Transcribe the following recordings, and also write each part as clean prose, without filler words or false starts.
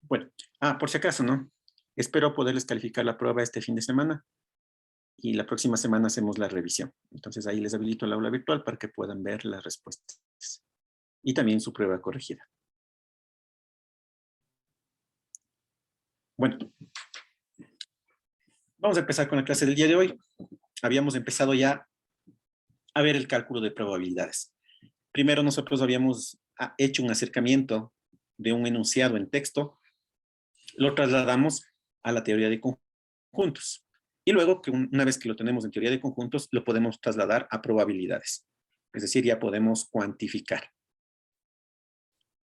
Bueno, por si acaso, ¿no? Espero poderles calificar la prueba este fin de semana y la próxima semana hacemos la revisión. Entonces ahí les habilito el aula virtual para que puedan ver las respuestas y también su prueba corregida. Bueno, vamos a empezar con la clase del día de hoy. Habíamos empezado ya a ver el cálculo de probabilidades. Primero nosotros habíamos hecho un acercamiento de un enunciado en texto, lo trasladamos a la teoría de conjuntos. Y luego, que una vez que lo tenemos en teoría de conjuntos, lo podemos trasladar a probabilidades. Es decir, ya podemos cuantificar.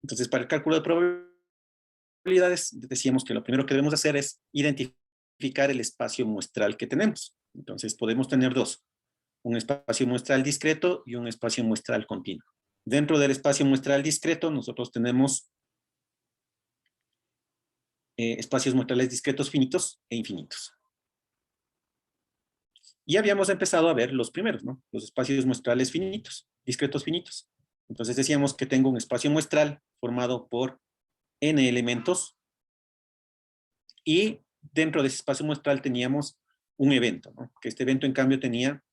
Entonces, para el cálculo de probabilidades, decíamos que lo primero que debemos hacer es identificar el espacio muestral que tenemos. Entonces, podemos tener dos: un espacio muestral discreto y un espacio muestral continuo. Dentro del espacio muestral discreto, nosotros tenemos espacios muestrales discretos finitos e infinitos. Y habíamos empezado a ver los primeros, ¿no? Los espacios muestrales finitos, discretos finitos. Entonces decíamos que tengo un espacio muestral formado por n elementos y dentro de ese espacio muestral teníamos un evento, ¿no? Que este evento en cambio tenía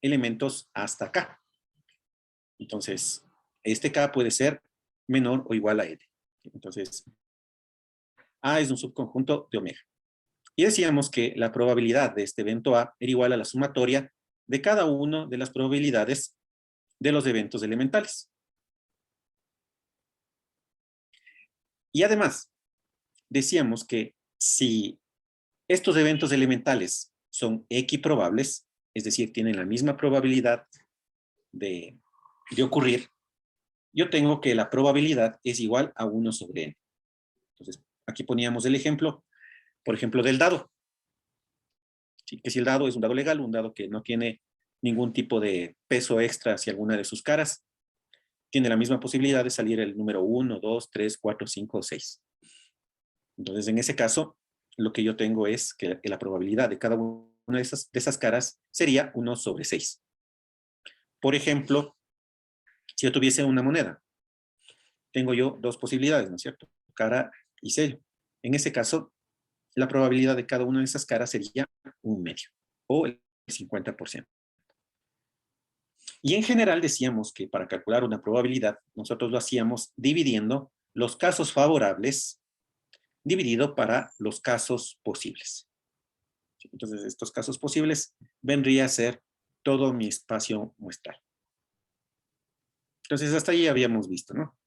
elementos hasta k. Entonces, este k puede ser menor o igual a n. Entonces, A es un subconjunto de omega. Y decíamos que la probabilidad de este evento A era igual a la sumatoria de cada una de las probabilidades de los eventos elementales. Y además, decíamos que si estos eventos elementales son equiprobables, es decir, tienen la misma probabilidad de ocurrir, yo tengo que la probabilidad es igual a 1 sobre n. Entonces, aquí poníamos el ejemplo, por ejemplo, del dado. ¿Sí? Que si el dado es un dado legal, un dado que no tiene ningún tipo de peso extra hacia alguna de sus caras, tiene la misma posibilidad de salir el número 1, 2, 3, 4, 5 o 6. Entonces, en ese caso, lo que yo tengo es que la probabilidad de cada una de esas caras sería 1 sobre 6. Por ejemplo, si yo tuviese una moneda, tengo yo dos posibilidades, ¿no es cierto? Cara y sello. En ese caso, la probabilidad de cada una de esas caras sería 1/2 o el 50%. Y en general decíamos que para calcular una probabilidad, nosotros lo hacíamos dividiendo los casos favorables dividido para los casos posibles. Entonces, estos casos posibles vendría a ser todo mi espacio muestral. Entonces, hasta ahí habíamos visto, ¿no?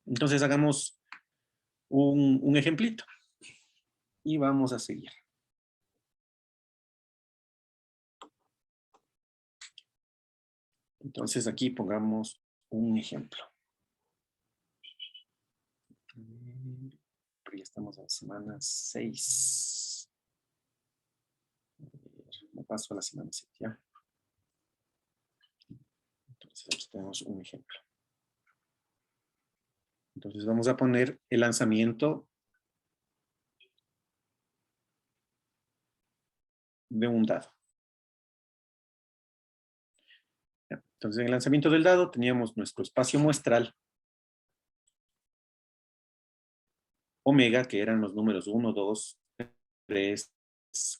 Entonces, hagamos un ejemplito y vamos a seguir. Entonces, aquí pongamos un ejemplo. Ya estamos en semana 6. Me paso a la semana 7, ¿ya? Entonces, aquí tenemos un ejemplo. Entonces, vamos a poner el lanzamiento de un dado. Entonces, en el lanzamiento del dado teníamos nuestro espacio muestral omega, que eran los números 1, 2, 3,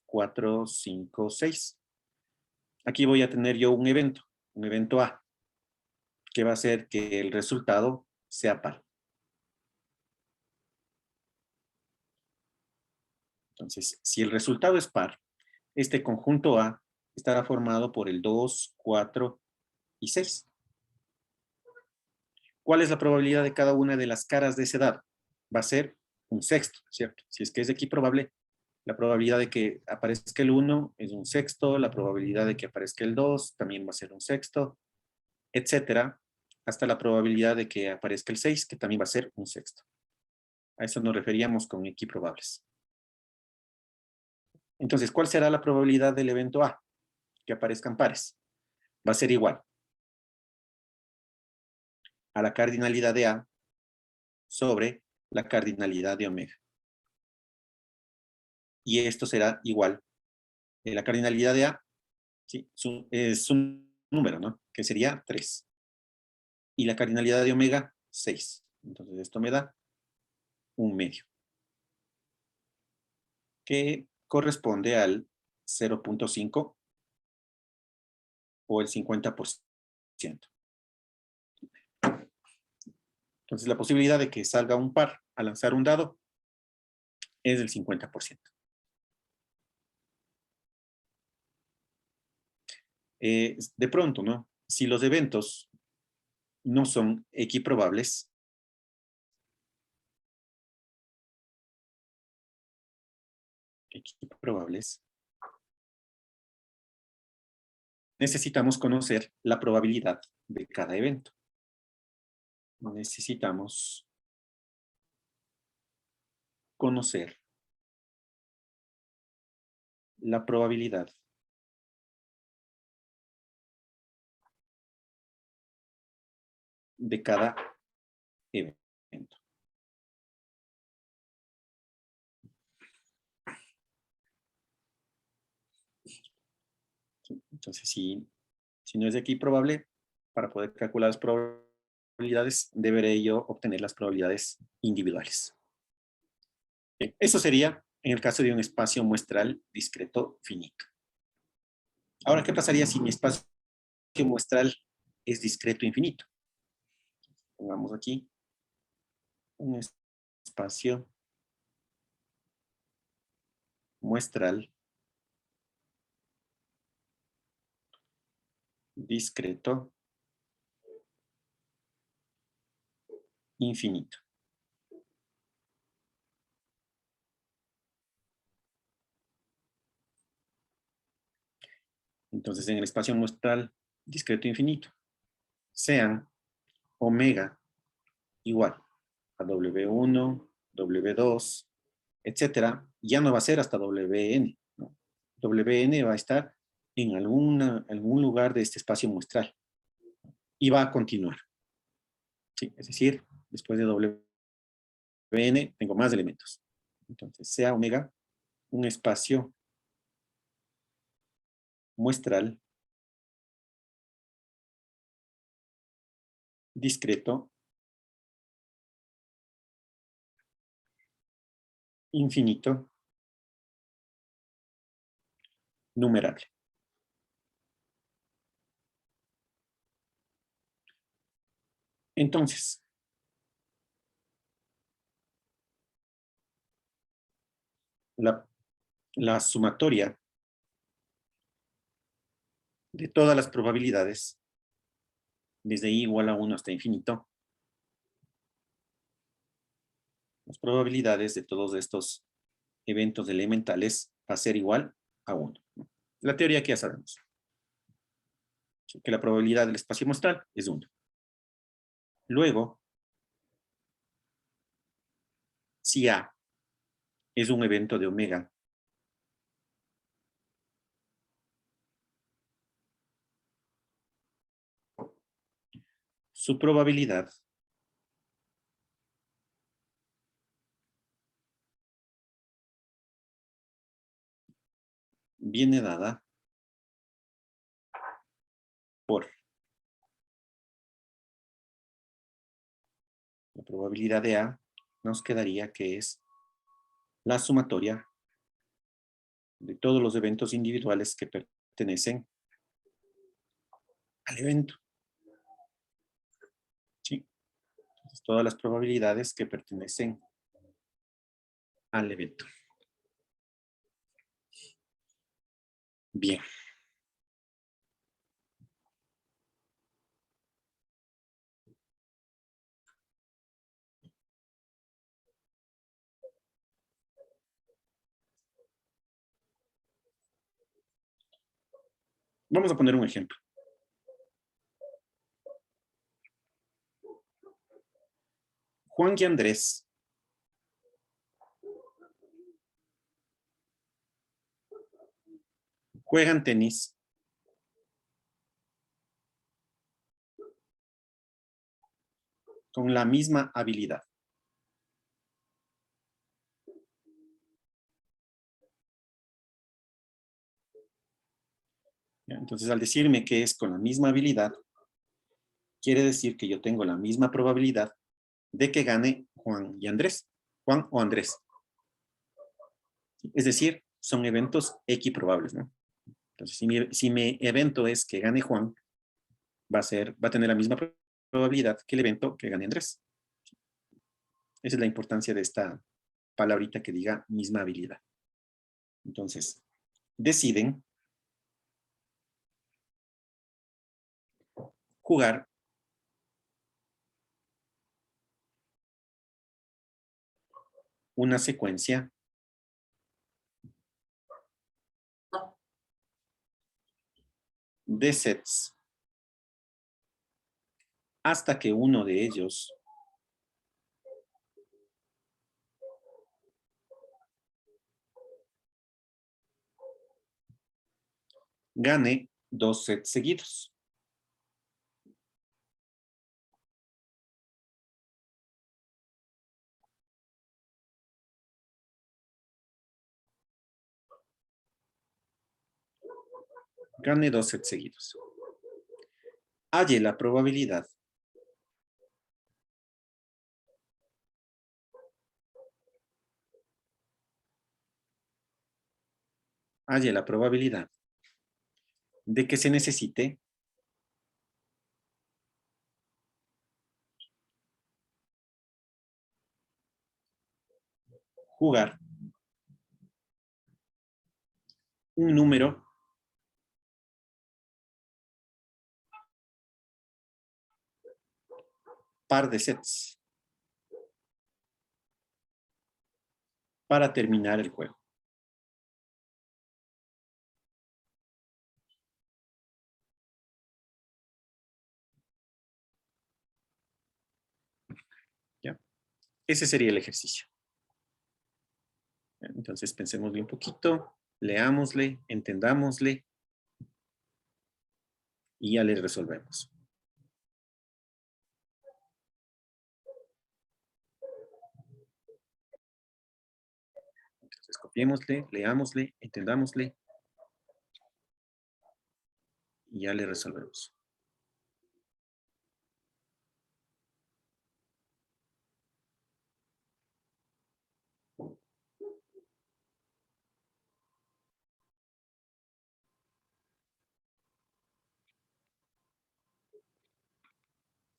4, 5, 6. Aquí voy a tener yo un evento A, que va a hacer que el resultado sea par. Entonces, si el resultado es par, este conjunto A estará formado por el 2, 4 y 6. ¿Cuál es la probabilidad de cada una de las caras de ese dado? Va a ser un sexto, ¿cierto? Si es que es equiprobable, la probabilidad de que aparezca el 1 es un sexto, la probabilidad de que aparezca el 2 también va a ser un sexto, etcétera, hasta la probabilidad de que aparezca el 6, que también va a ser un sexto. A eso nos referíamos con equiprobables. Entonces, ¿cuál será la probabilidad del evento A? Que aparezcan pares. Va a ser igual a la cardinalidad de A sobre la cardinalidad de omega. Y esto será igual. La cardinalidad de A, ¿sí? Es un número, ¿no? Que sería 3. Y la cardinalidad de omega, 6. Entonces esto me da un medio, que corresponde al 0.5 o el 50%. Entonces, la posibilidad de que salga un par al lanzar un dado es del 50%. De pronto, ¿no? Si los eventos no son equiprobables, necesitamos conocer la probabilidad de cada evento. Necesitamos conocer la probabilidad de cada evento. Entonces, si no es de aquí probable, para poder calcular las probabilidades, deberé yo obtener las probabilidades individuales. Bien, eso sería en el caso de un espacio muestral discreto finito. Ahora, ¿qué pasaría si mi espacio muestral es discreto infinito? Pongamos aquí un espacio muestral discreto infinito. Entonces, en el espacio muestral discreto infinito, sean omega igual a W1, W2, etcétera, ya no va a ser hasta Wn, ¿no? Wn va a estar en algún lugar de este espacio muestral y va a continuar. ¿Sí? Es decir, después de Wn tengo más elementos. Entonces, sea omega un espacio muestral discreto infinito numerable. Entonces, la sumatoria de todas las probabilidades, desde i igual a 1 hasta infinito, las probabilidades de todos estos eventos elementales va a ser igual a 1. La teoría que ya sabemos, que la probabilidad del espacio muestral es 1. Luego, si A es un evento de omega, su probabilidad viene dada por la probabilidad de A, nos quedaría que es la sumatoria de todos los eventos individuales que pertenecen al evento. ¿Sí? Entonces, todas las probabilidades que pertenecen al evento. Bien. Vamos a poner un ejemplo. Juan y Andrés juegan tenis con la misma habilidad. Entonces, al decirme que es con la misma habilidad, quiere decir que yo tengo la misma probabilidad de que gane Juan y Andrés. Juan o Andrés. Es decir, son eventos equiprobables, ¿no? Entonces, si mi evento es que gane Juan, va a tener la misma probabilidad que el evento que gane Andrés. Esa es la importancia de esta palabrita que diga misma habilidad. Entonces, deciden jugar una secuencia de sets hasta que uno de ellos gane 2 sets seguidos. Gane 2 sets seguidos. Halle la probabilidad de que se necesite jugar un número par de sets para terminar el juego. ¿Ya? Ese sería el ejercicio. Entonces pensémosle un poquito, leámosle, entendámosle y ya le resolvemos. Entonces copiémosle, leámosle, entendámosle y ya le resolvemos.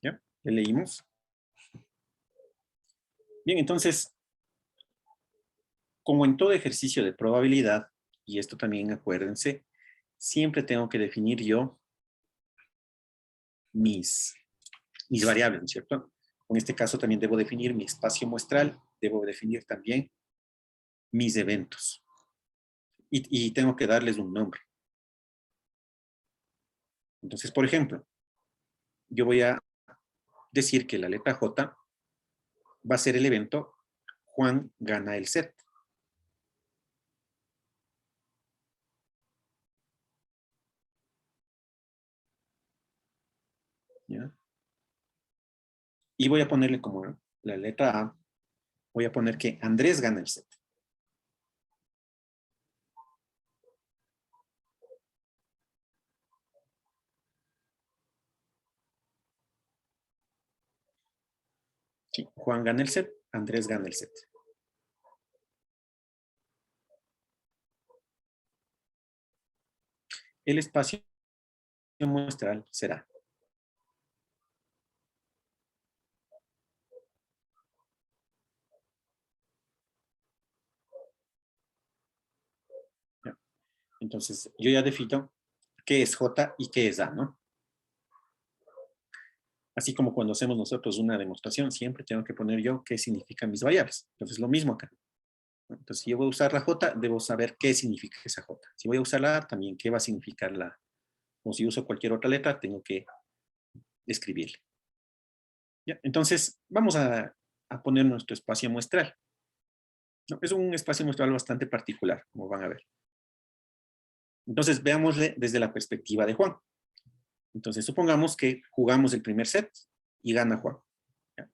¿Ya? ¿Le leímos? Bien, entonces, como en todo ejercicio de probabilidad, y esto también acuérdense, siempre tengo que definir yo mis variables, ¿no es cierto? En este caso también debo definir mi espacio muestral, debo definir también mis eventos. Y tengo que darles un nombre. Entonces, por ejemplo, yo voy a decir que la letra J va a ser el evento Juan gana el set. ¿Ya? Y voy a ponerle como la letra A, voy a poner que Andrés gana el set. Sí, Juan gana el set, Andrés gana el set. El espacio muestral será ¿ya? Entonces, yo ya defino qué es J y qué es A, ¿no? Así como cuando hacemos nosotros una demostración, siempre tengo que poner yo qué significan mis variables. Entonces, lo mismo acá. Entonces, si yo voy a usar la J, debo saber qué significa esa J. Si voy a usar la A, también qué va a significar la A. O si uso cualquier otra letra, tengo que escribirle. ¿Ya? Entonces, vamos a poner nuestro espacio muestral. ¿No? Es un espacio muestral bastante particular, como van a ver. Entonces, veámosle desde la perspectiva de Juan. Entonces, supongamos que jugamos el primer set y gana Juan. ¿Ya?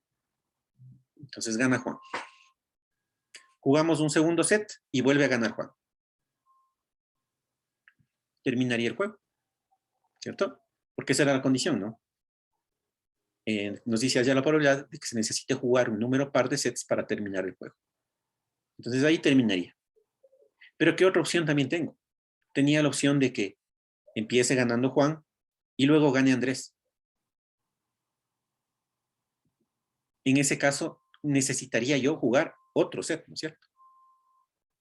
Entonces, gana Juan. Jugamos un segundo set y vuelve a ganar Juan. Terminaría el juego, ¿cierto? Porque esa era la condición, ¿no? nos dice allá la probabilidad de que se necesite jugar un número par de sets para terminar el juego. Entonces ahí terminaría. Pero ¿qué otra opción también tengo? Tenía la opción de que empiece ganando Juan y luego gane Andrés. En ese caso, necesitaría yo jugar otro set, ¿no es cierto?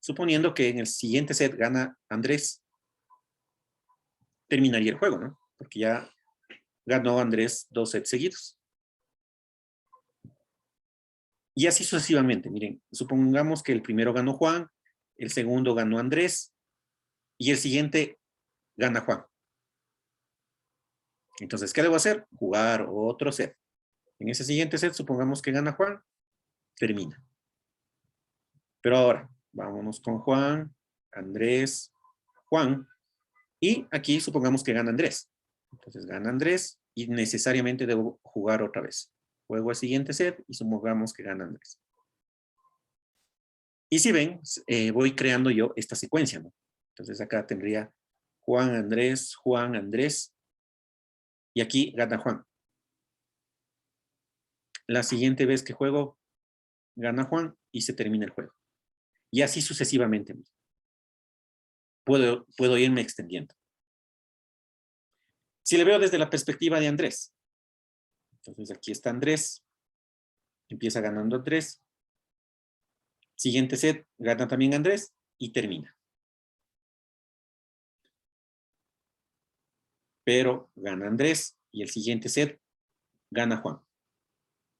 Suponiendo que en el siguiente set gana Andrés, terminaría el juego, ¿no? Porque ya ganó Andrés 2 sets seguidos. Y así sucesivamente. Miren, supongamos que el primero ganó Juan, el segundo ganó Andrés y el siguiente gana Juan. Entonces, ¿qué debo hacer? Jugar otro set. En ese siguiente set, supongamos que gana Juan, termina. Pero ahora, vámonos con Juan, Andrés, Juan. Y aquí supongamos que gana Andrés. Entonces gana Andrés y necesariamente debo jugar otra vez. Juego el siguiente set y supongamos que gana Andrés. Y si ven, voy creando yo esta secuencia, ¿no? Entonces acá tendría Juan, Andrés, y aquí gana Juan. La siguiente vez que juego, gana Juan y se termina el juego. Y así sucesivamente. Puedo irme extendiendo. Si le veo desde la perspectiva de Andrés, entonces aquí está Andrés, empieza ganando Andrés, siguiente set, gana también Andrés y termina. Pero gana Andrés y el siguiente set gana Juan.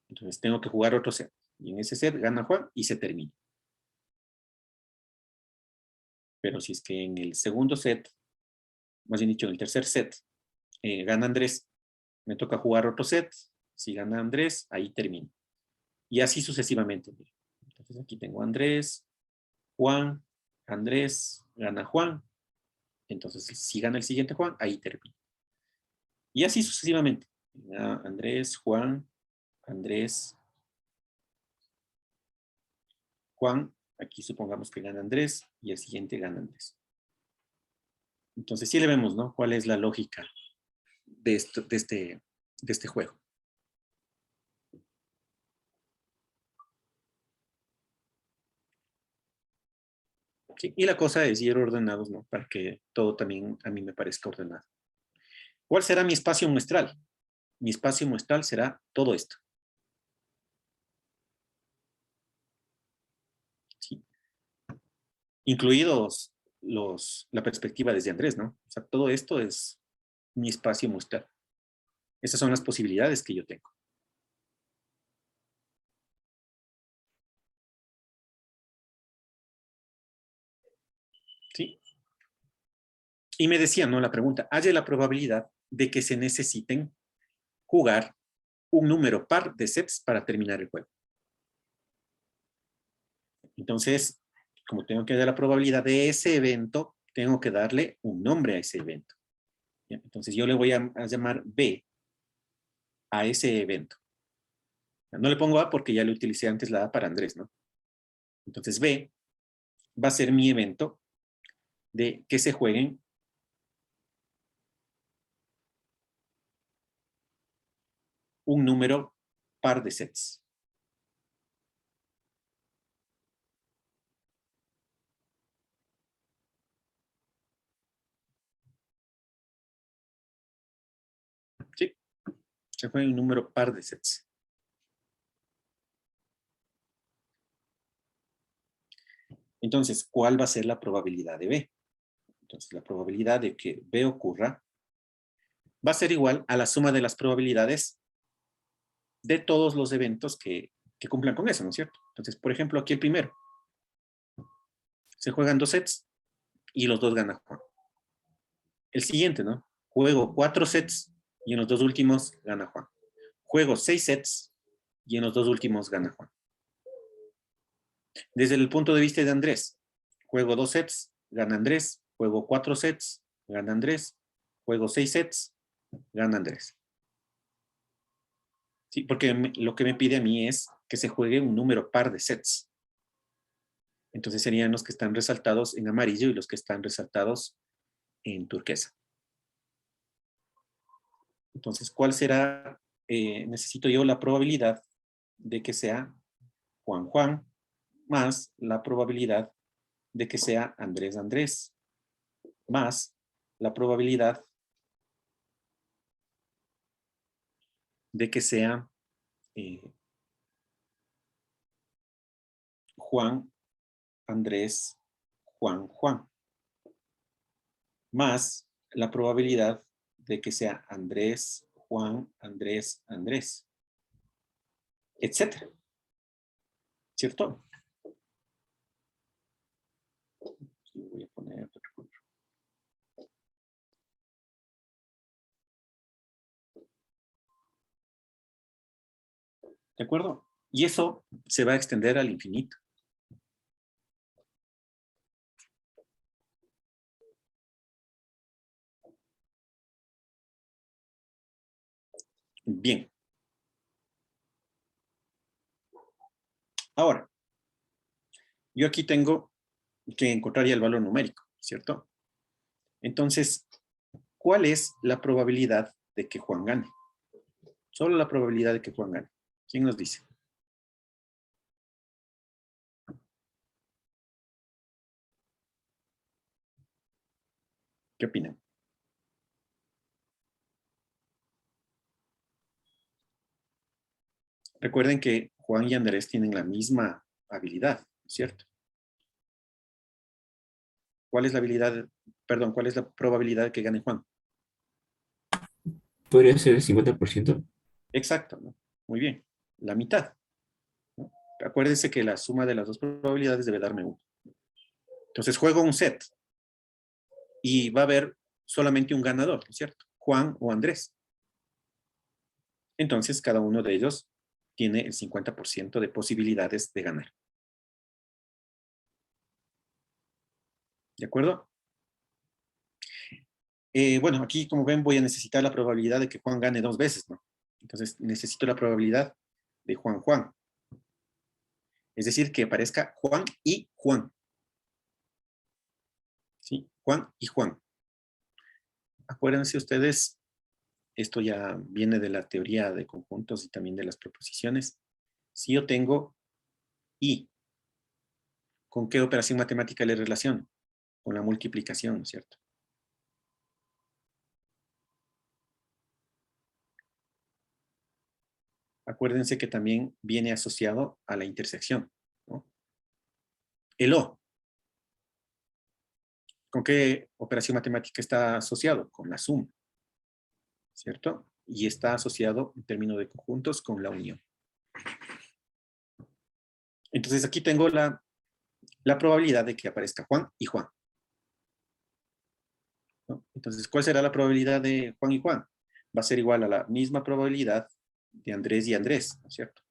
Entonces tengo que jugar otro set. Y en ese set gana Juan y se termina. Pero si es que en el segundo set, más bien dicho, en el tercer set, gana Andrés, me toca jugar otro set. Si gana Andrés, ahí termino. Y así sucesivamente. Entonces aquí tengo Andrés, Juan, Andrés, gana Juan. Entonces si gana el siguiente Juan, ahí termino. Y así sucesivamente. Andrés, Juan, Andrés, Juan. Aquí supongamos que gana Andrés y el siguiente gana Andrés. Entonces sí le vemos, ¿no? ¿Cuál es la lógica de este juego? Sí, y la cosa es ir ordenados, ¿no? Para que todo también a mí me parezca ordenado. ¿Cuál será mi espacio muestral? Mi espacio muestral será todo esto. ¿Sí? Incluidos la perspectiva desde Andrés, ¿no? O sea, todo esto es mi espacio muestral. Esas son las posibilidades que yo tengo. ¿Sí? Y me decía, ¿no? La pregunta, ¿haya la probabilidad de que se necesiten jugar un número par de sets para terminar el juego? Entonces, como tengo que dar la probabilidad de ese evento, tengo que darle un nombre a ese evento. Entonces yo le voy a llamar B a ese evento. No le pongo A porque ya le utilicé antes la A para Andrés, ¿no? Entonces B va a ser mi evento de que se jueguen un número par de sets. ¿Sí? Se juega un número par de sets. Entonces, ¿cuál va a ser la probabilidad de B? Entonces, la probabilidad de que B ocurra va a ser igual a la suma de las probabilidades de todos los eventos que cumplan con eso, ¿no es cierto? Entonces, por ejemplo, aquí el primero. Se juegan 2 sets y los dos gana Juan. El siguiente, ¿no? Juego 4 sets y en los dos últimos gana Juan. Juego 6 sets y en los dos últimos gana Juan. Desde el punto de vista de Andrés, juego 2 sets, gana Andrés. Juego 4 sets, gana Andrés. Juego 6 sets, gana Andrés. Sí, porque lo que me pide a mí es que se juegue un número par de sets. Entonces serían los que están resaltados en amarillo y los que están resaltados en turquesa. Entonces, ¿cuál será necesito yo la probabilidad de que sea Juan Juan más la probabilidad de que sea Andrés Andrés más la probabilidad de que sea Juan Andrés Juan Juan más la probabilidad de que sea Andrés Juan Andrés Andrés, etcétera. ¿Cierto? Voy a poner otro. ¿De acuerdo? Y eso se va a extender al infinito. Bien. Ahora, yo aquí tengo que encontrar ya el valor numérico, ¿cierto? Entonces, ¿cuál es la probabilidad de que Juan gane? Solo la probabilidad de que Juan gane. ¿Quién nos dice? ¿Qué opinan? Recuerden que Juan y Andrés tienen la misma habilidad, ¿cierto? ¿Cuál es la habilidad, perdón, cuál es la probabilidad de que gane Juan? Podría ser el 50%. Exacto, ¿no? Muy bien. La mitad, ¿no? Acuérdense que la suma de las dos probabilidades debe darme 1. Entonces juego un set y va a haber solamente un ganador, ¿cierto? Juan o Andrés. Entonces cada uno de ellos tiene el 50% de posibilidades de ganar. ¿De acuerdo? Bueno, aquí como ven voy a necesitar la probabilidad de que Juan gane 2 veces, ¿no? Entonces necesito la probabilidad de Juan Juan. Es decir, que aparezca Juan y Juan. ¿Sí? Juan y Juan. Acuérdense ustedes, esto ya viene de la teoría de conjuntos y también de las proposiciones. Si yo tengo y, ¿con qué operación matemática le relaciono? Con la multiplicación, ¿no es cierto? Acuérdense que también viene asociado a la intersección, ¿no? El O, ¿con qué operación matemática está asociado? Con la suma, ¿cierto? Y está asociado en términos de conjuntos con la unión. Entonces aquí tengo la probabilidad de que aparezca Juan y Juan, ¿no? Entonces, ¿cuál será la probabilidad de Juan y Juan? Va a ser igual a la misma probabilidad de Andrés y Andrés, ¿no es cierto?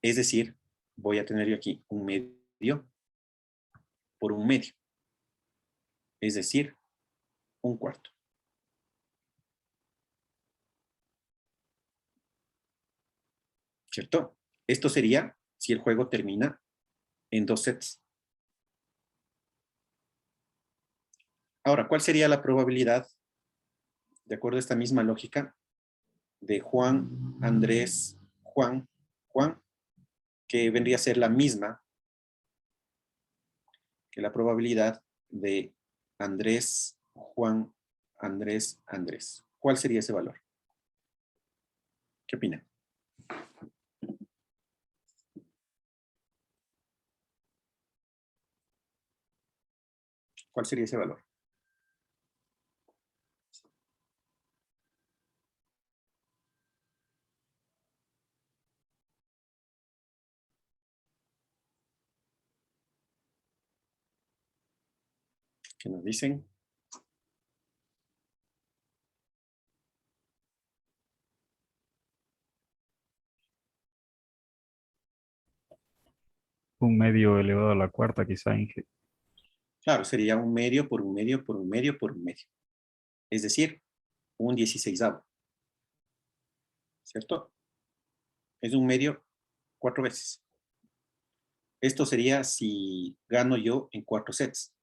Es decir, voy a tener yo aquí un medio por un medio, es decir, un cuarto. ¿Cierto? Esto sería si el juego termina en 2 sets. Ahora, ¿cuál sería la probabilidad, de acuerdo a esta misma lógica, de Juan, Andrés, Juan, Juan, que vendría a ser la misma que la probabilidad de Andrés, Juan, Andrés, Andrés? ¿Cuál sería ese valor? ¿Qué opinan? ¿Cuál sería ese valor? ¿Qué nos dicen? Un medio elevado a la cuarta, quizá, Inge. Claro, sería un medio por un medio por un medio por un medio. Es decir, un 16avo. ¿Cierto? Es un medio 4 veces. Esto sería si gano yo en 4 sets.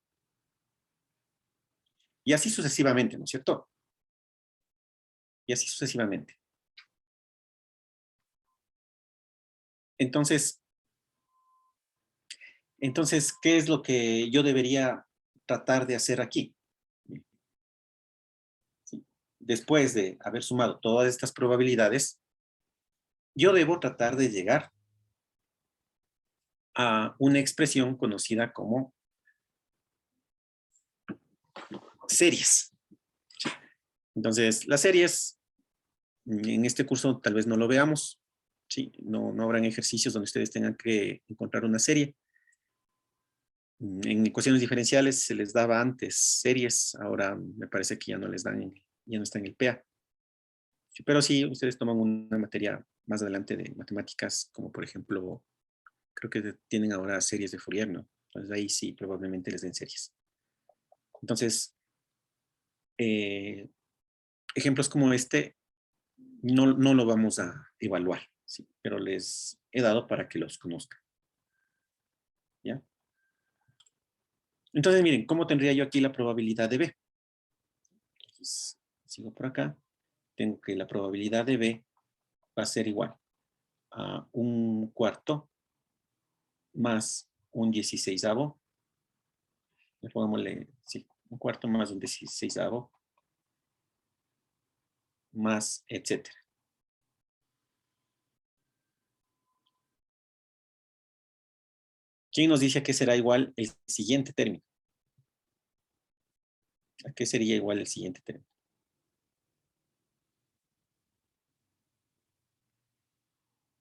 Y así sucesivamente, ¿no es cierto? y así sucesivamente. Entonces, ¿qué es lo que yo debería tratar de hacer aquí? ¿Sí? Después de haber sumado todas estas probabilidades, yo debo tratar de llegar a una expresión conocida como series. Entonces, las series, en este curso tal vez no lo veamos, ¿sí? No habrán ejercicios donde ustedes tengan que encontrar una serie. En ecuaciones diferenciales se les daba antes series, ahora me parece que ya no les dan, ya no está en el PEA. Sí, pero sí, ustedes toman una materia más adelante de matemáticas, como por ejemplo, creo que tienen ahora series de Fourier, ¿no? Entonces ahí sí, probablemente les den series. Entonces, ejemplos como este no lo vamos a evaluar, ¿sí? Pero les he dado para que los conozcan. ¿Ya? Entonces, miren, ¿cómo tendría yo aquí la probabilidad de B? Entonces, sigo por acá. Tengo que la probabilidad de B va a ser igual a 1/4 más 1/16. Pongámosle, sí, 1/4 más 1/16 más etcétera. ¿Quién nos dice a qué será igual el siguiente término? ¿A qué sería igual el siguiente término?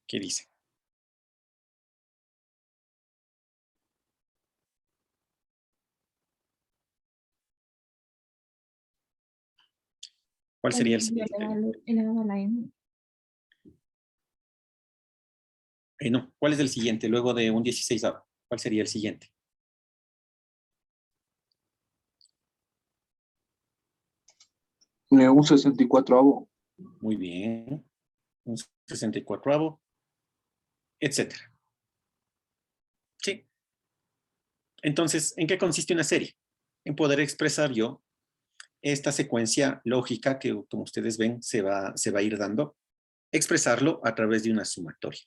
¿Qué dice? ¿Cuál sería el siguiente término? Elevado a la m. No, ¿cuál es el siguiente? Luego de 1/16. ¿Cuál sería el siguiente? Un 64avo. Muy bien. Un 64avo, etcétera. Sí. Entonces, ¿en qué consiste una serie? En poder expresar yo esta secuencia lógica que, como ustedes ven, se va a ir dando, expresarlo a través de una sumatoria.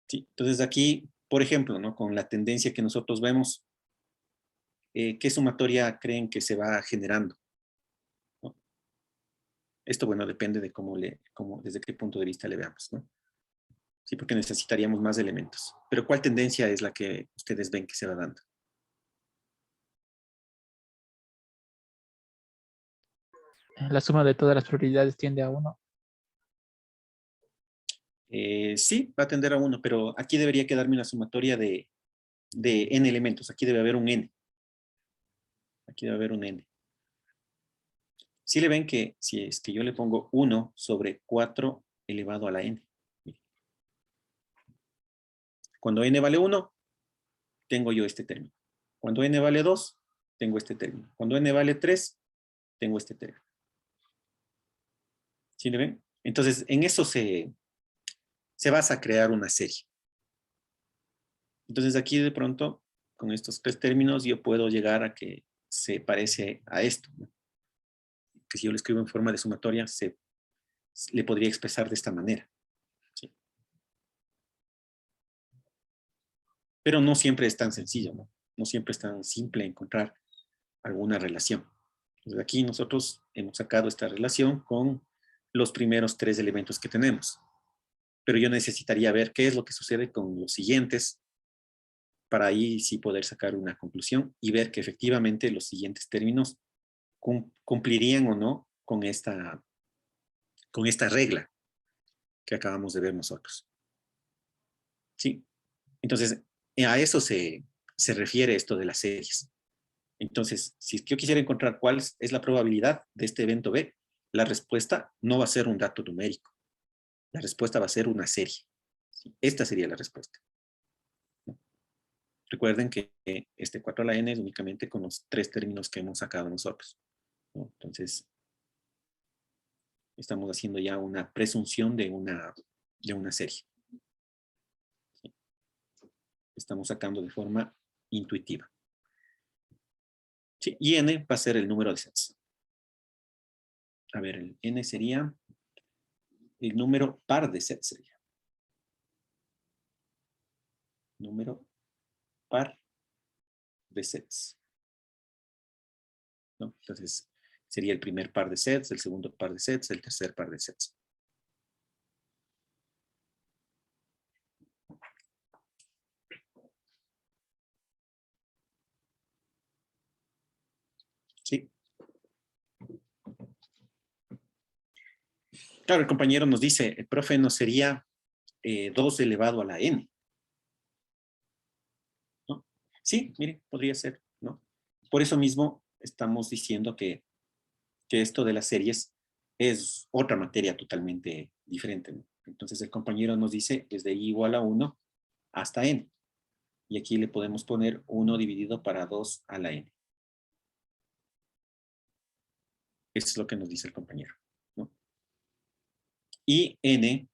¿Sí? Entonces aquí, por ejemplo, ¿no? Con la tendencia que nosotros vemos, ¿qué sumatoria creen que se va generando? ¿No? Esto, bueno, depende de desde qué punto de vista le veamos, ¿no? Sí, porque necesitaríamos más elementos. Pero ¿cuál tendencia es la que ustedes ven que se va dando? La suma de todas las probabilidades tiende a 1. Sí, va a tender a 1, pero aquí debería quedarme una sumatoria de n elementos. Aquí debe haber un n. Aquí debe haber un n. Si le ven que si es que yo le pongo 1 sobre 4 elevado a la n. Cuando n vale 1, tengo yo este término. Cuando n vale 2, tengo este término. Cuando n vale 3, tengo este término. ¿Sí le ven? Entonces, en eso se basa a crear una serie. Entonces, aquí de pronto, con estos 3 términos, yo puedo llegar a que se parece a esto, ¿no? Que si yo lo escribo en forma de sumatoria, le podría expresar de esta manera. ¿Sí? Pero no siempre es tan sencillo, ¿no? No siempre es tan simple encontrar alguna relación. Entonces, aquí nosotros hemos sacado esta relación con los primeros 3 elementos que tenemos. Pero yo necesitaría ver qué es lo que sucede con los siguientes para ahí sí poder sacar una conclusión y ver que efectivamente los siguientes términos cumplirían o no con esta regla que acabamos de ver nosotros. ¿Sí? Entonces, a eso se refiere esto de las series. Entonces, si yo quisiera encontrar cuál es la probabilidad de este evento B, la respuesta no va a ser un dato numérico. La respuesta va a ser una serie. ¿Sí? Esta sería la respuesta. Recuerden que este 4 a la n es únicamente con los 3 términos que hemos sacado nosotros, ¿no? Entonces, estamos haciendo ya una presunción de una serie. ¿Sí? Estamos sacando de forma intuitiva. ¿Sí? Y n va a ser el número de sets. A ver, el n sería el número par de sets. Sería. Número par de sets. ¿No? Entonces, sería el primer par de sets, el segundo par de sets, el tercer par de sets. ¿Sí? Claro, el compañero nos dice, el profe no sería 2 elevado a la n. ¿No? Sí, mire, podría ser, ¿no? Por eso mismo estamos diciendo que esto de las series es otra materia totalmente diferente, ¿no? Entonces el compañero nos dice desde i igual a 1 hasta n. Y aquí le podemos poner 1 dividido para 2 a la n. Eso es lo que nos dice el compañero, ¿no? Y n,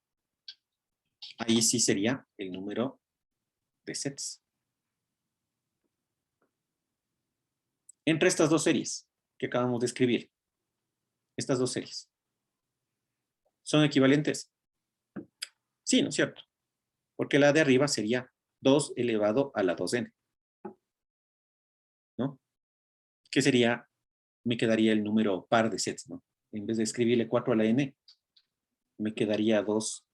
ahí sí sería el número de sets. Entre estas dos series que acabamos de escribir, estas dos series, ¿son equivalentes? Sí, ¿no es cierto? Porque la de arriba sería 2 elevado a la 2n, ¿no? Que sería, me quedaría el número par de sets, ¿no? En vez de escribirle 4 a la n, me quedaría 2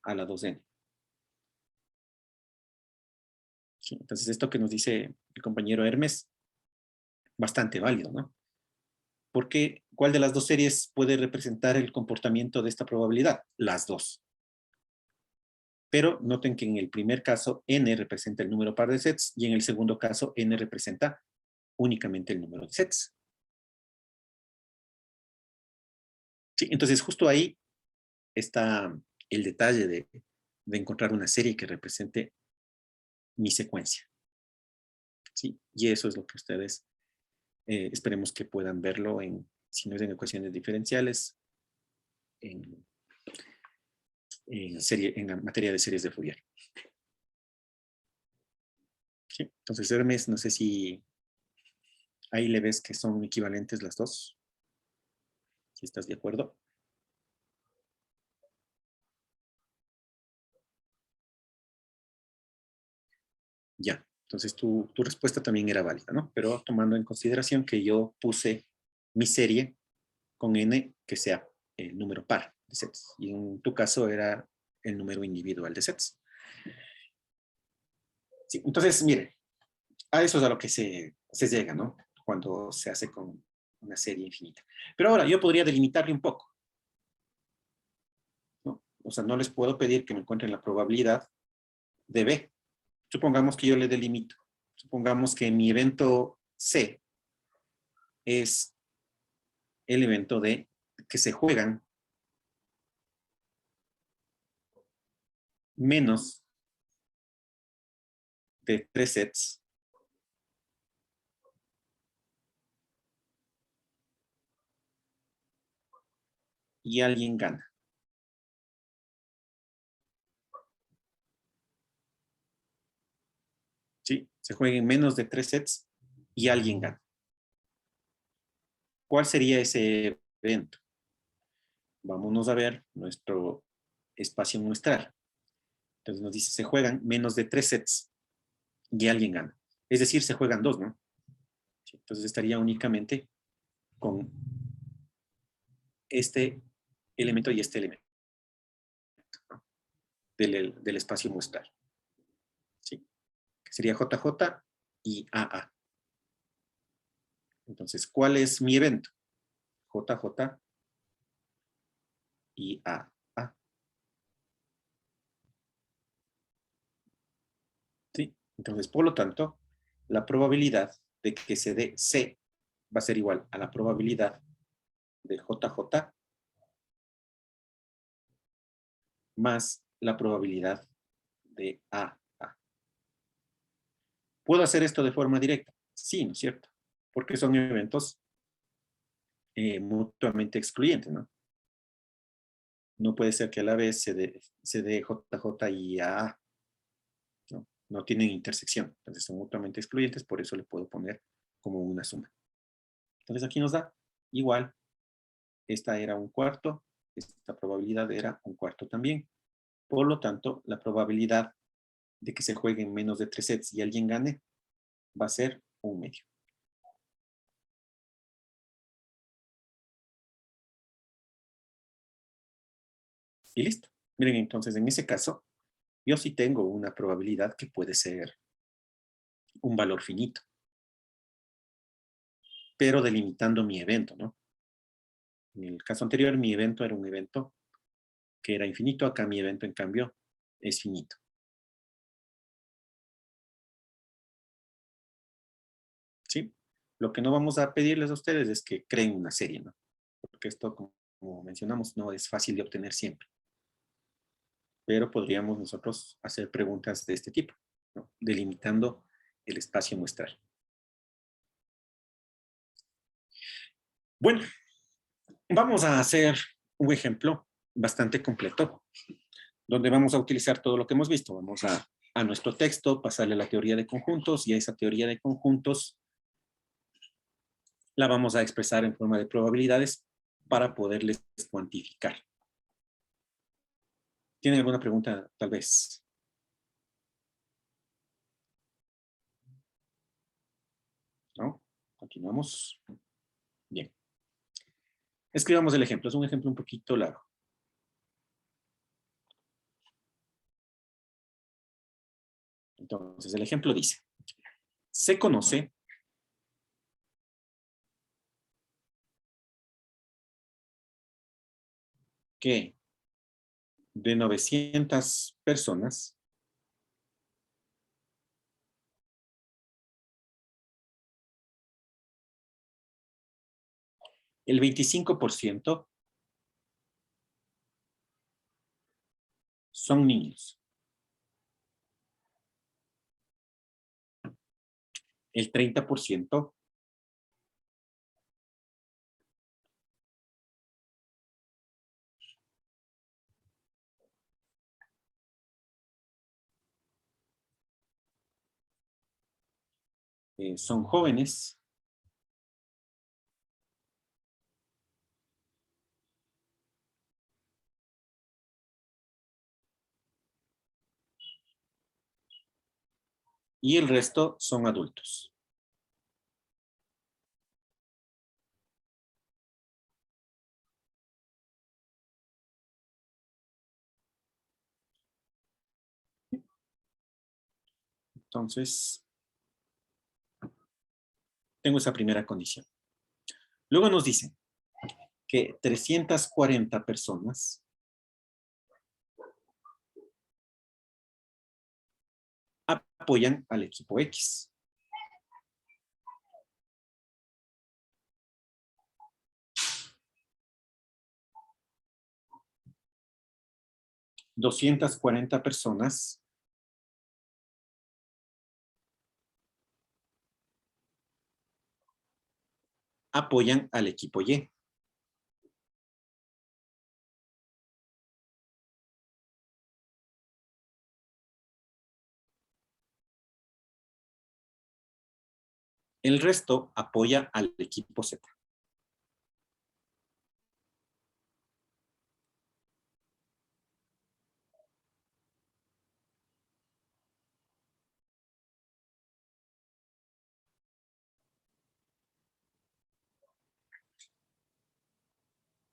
a la 2n. Sí, entonces esto que nos dice el compañero Hermes, bastante válido, ¿no? Porque, ¿cuál de las dos series puede representar el comportamiento de esta probabilidad? Las dos. Pero noten que en el primer caso n representa el número par de sets y en el segundo caso n representa únicamente el número de sets. Sí, entonces justo ahí está el detalle de encontrar una serie que represente mi secuencia. ¿Sí? Y eso es lo que ustedes esperemos que puedan verlo si no es en ecuaciones diferenciales, en la materia de series de Fourier. ¿Sí? Entonces, Hermes, no sé si ahí le ves que son equivalentes las dos. Si estás de acuerdo. Ya. Entonces, tu respuesta también era válida, ¿no? Pero tomando en consideración que yo puse mi serie con n que sea el número par de sets. Y en tu caso era el número individual de sets. Sí, entonces, mire, a eso es a lo que se llega, ¿no? Cuando se hace con una serie infinita. Pero ahora, yo podría delimitarle un poco, ¿no? O sea, no les puedo pedir que me encuentren la probabilidad de B. Supongamos que yo le delimito. Supongamos que mi evento C es el evento de que se juegan menos de 3 sets y alguien gana. ¿Sí? Se jueguen menos de 3 sets y alguien gana. ¿Cuál sería ese evento? Vámonos a ver nuestro espacio muestral. Entonces nos dice, se juegan menos de 3 sets y alguien gana. Es decir, se juegan 2, ¿no? Sí, entonces estaría únicamente con este elemento y este elemento, ¿no? del espacio muestral. ¿Sí? Que sería JJ y AA. Entonces, ¿cuál es mi evento? JJ y AA. ¿Sí? Entonces, por lo tanto, la probabilidad de que se dé C va a ser igual a la probabilidad de JJ más la probabilidad de AA. ¿Puedo hacer esto de forma directa? Sí, ¿no es cierto? Porque son eventos mutuamente excluyentes, ¿no? No puede ser que a la vez se dé JJ y AA, ¿no? No tienen intersección, entonces son mutuamente excluyentes, por eso le puedo poner como una suma. Entonces aquí nos da igual esta era un cuarto, esta probabilidad era un cuarto también. Por lo tanto, la probabilidad de que se jueguen menos de 3 sets y alguien gane va a ser 1/2. Y listo. Miren, entonces, en ese caso, yo sí tengo una probabilidad que puede ser un valor finito, pero delimitando mi evento, ¿no? En el caso anterior, mi evento era un evento que era infinito. Acá mi evento, en cambio, es finito. ¿Sí? Lo que no vamos a pedirles a ustedes es que creen una serie, ¿no? Porque esto, como mencionamos, no es fácil de obtener siempre. Pero podríamos nosotros hacer preguntas de este tipo, ¿no? Delimitando el espacio muestral. Bueno, vamos a hacer un ejemplo bastante completo, donde vamos a utilizar todo lo que hemos visto. Vamos a nuestro texto, pasarle la teoría de conjuntos, y a esa teoría de conjuntos la vamos a expresar en forma de probabilidades para poderles cuantificar. ¿Tienen alguna pregunta, tal vez? ¿No? Continuamos. Bien. Escribamos el ejemplo. Es un ejemplo un poquito largo. Entonces, el ejemplo dice, se conoce que de 900 personas, el 25% son niños. El 30% son jóvenes. Y el resto son adultos. Entonces, tengo esa primera condición. Luego nos dicen que 340 personas apoyan al equipo X. 240 personas apoyan al equipo Y. El resto apoya al equipo Z.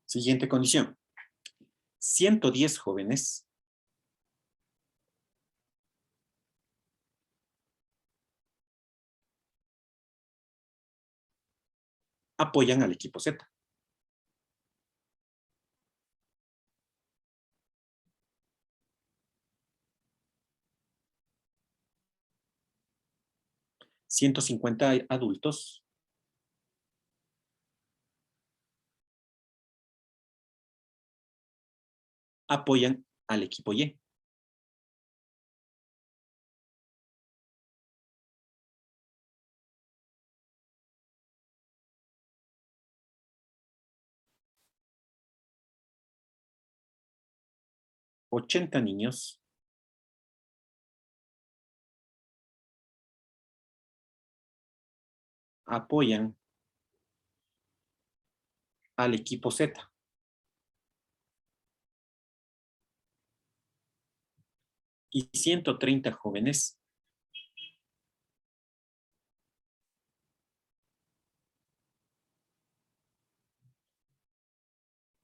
Siguiente condición. 110 jóvenes apoyan al equipo Z. 150 adultos apoyan al equipo Y. $80 niños apoyan al equipo Z. Y 130 jóvenes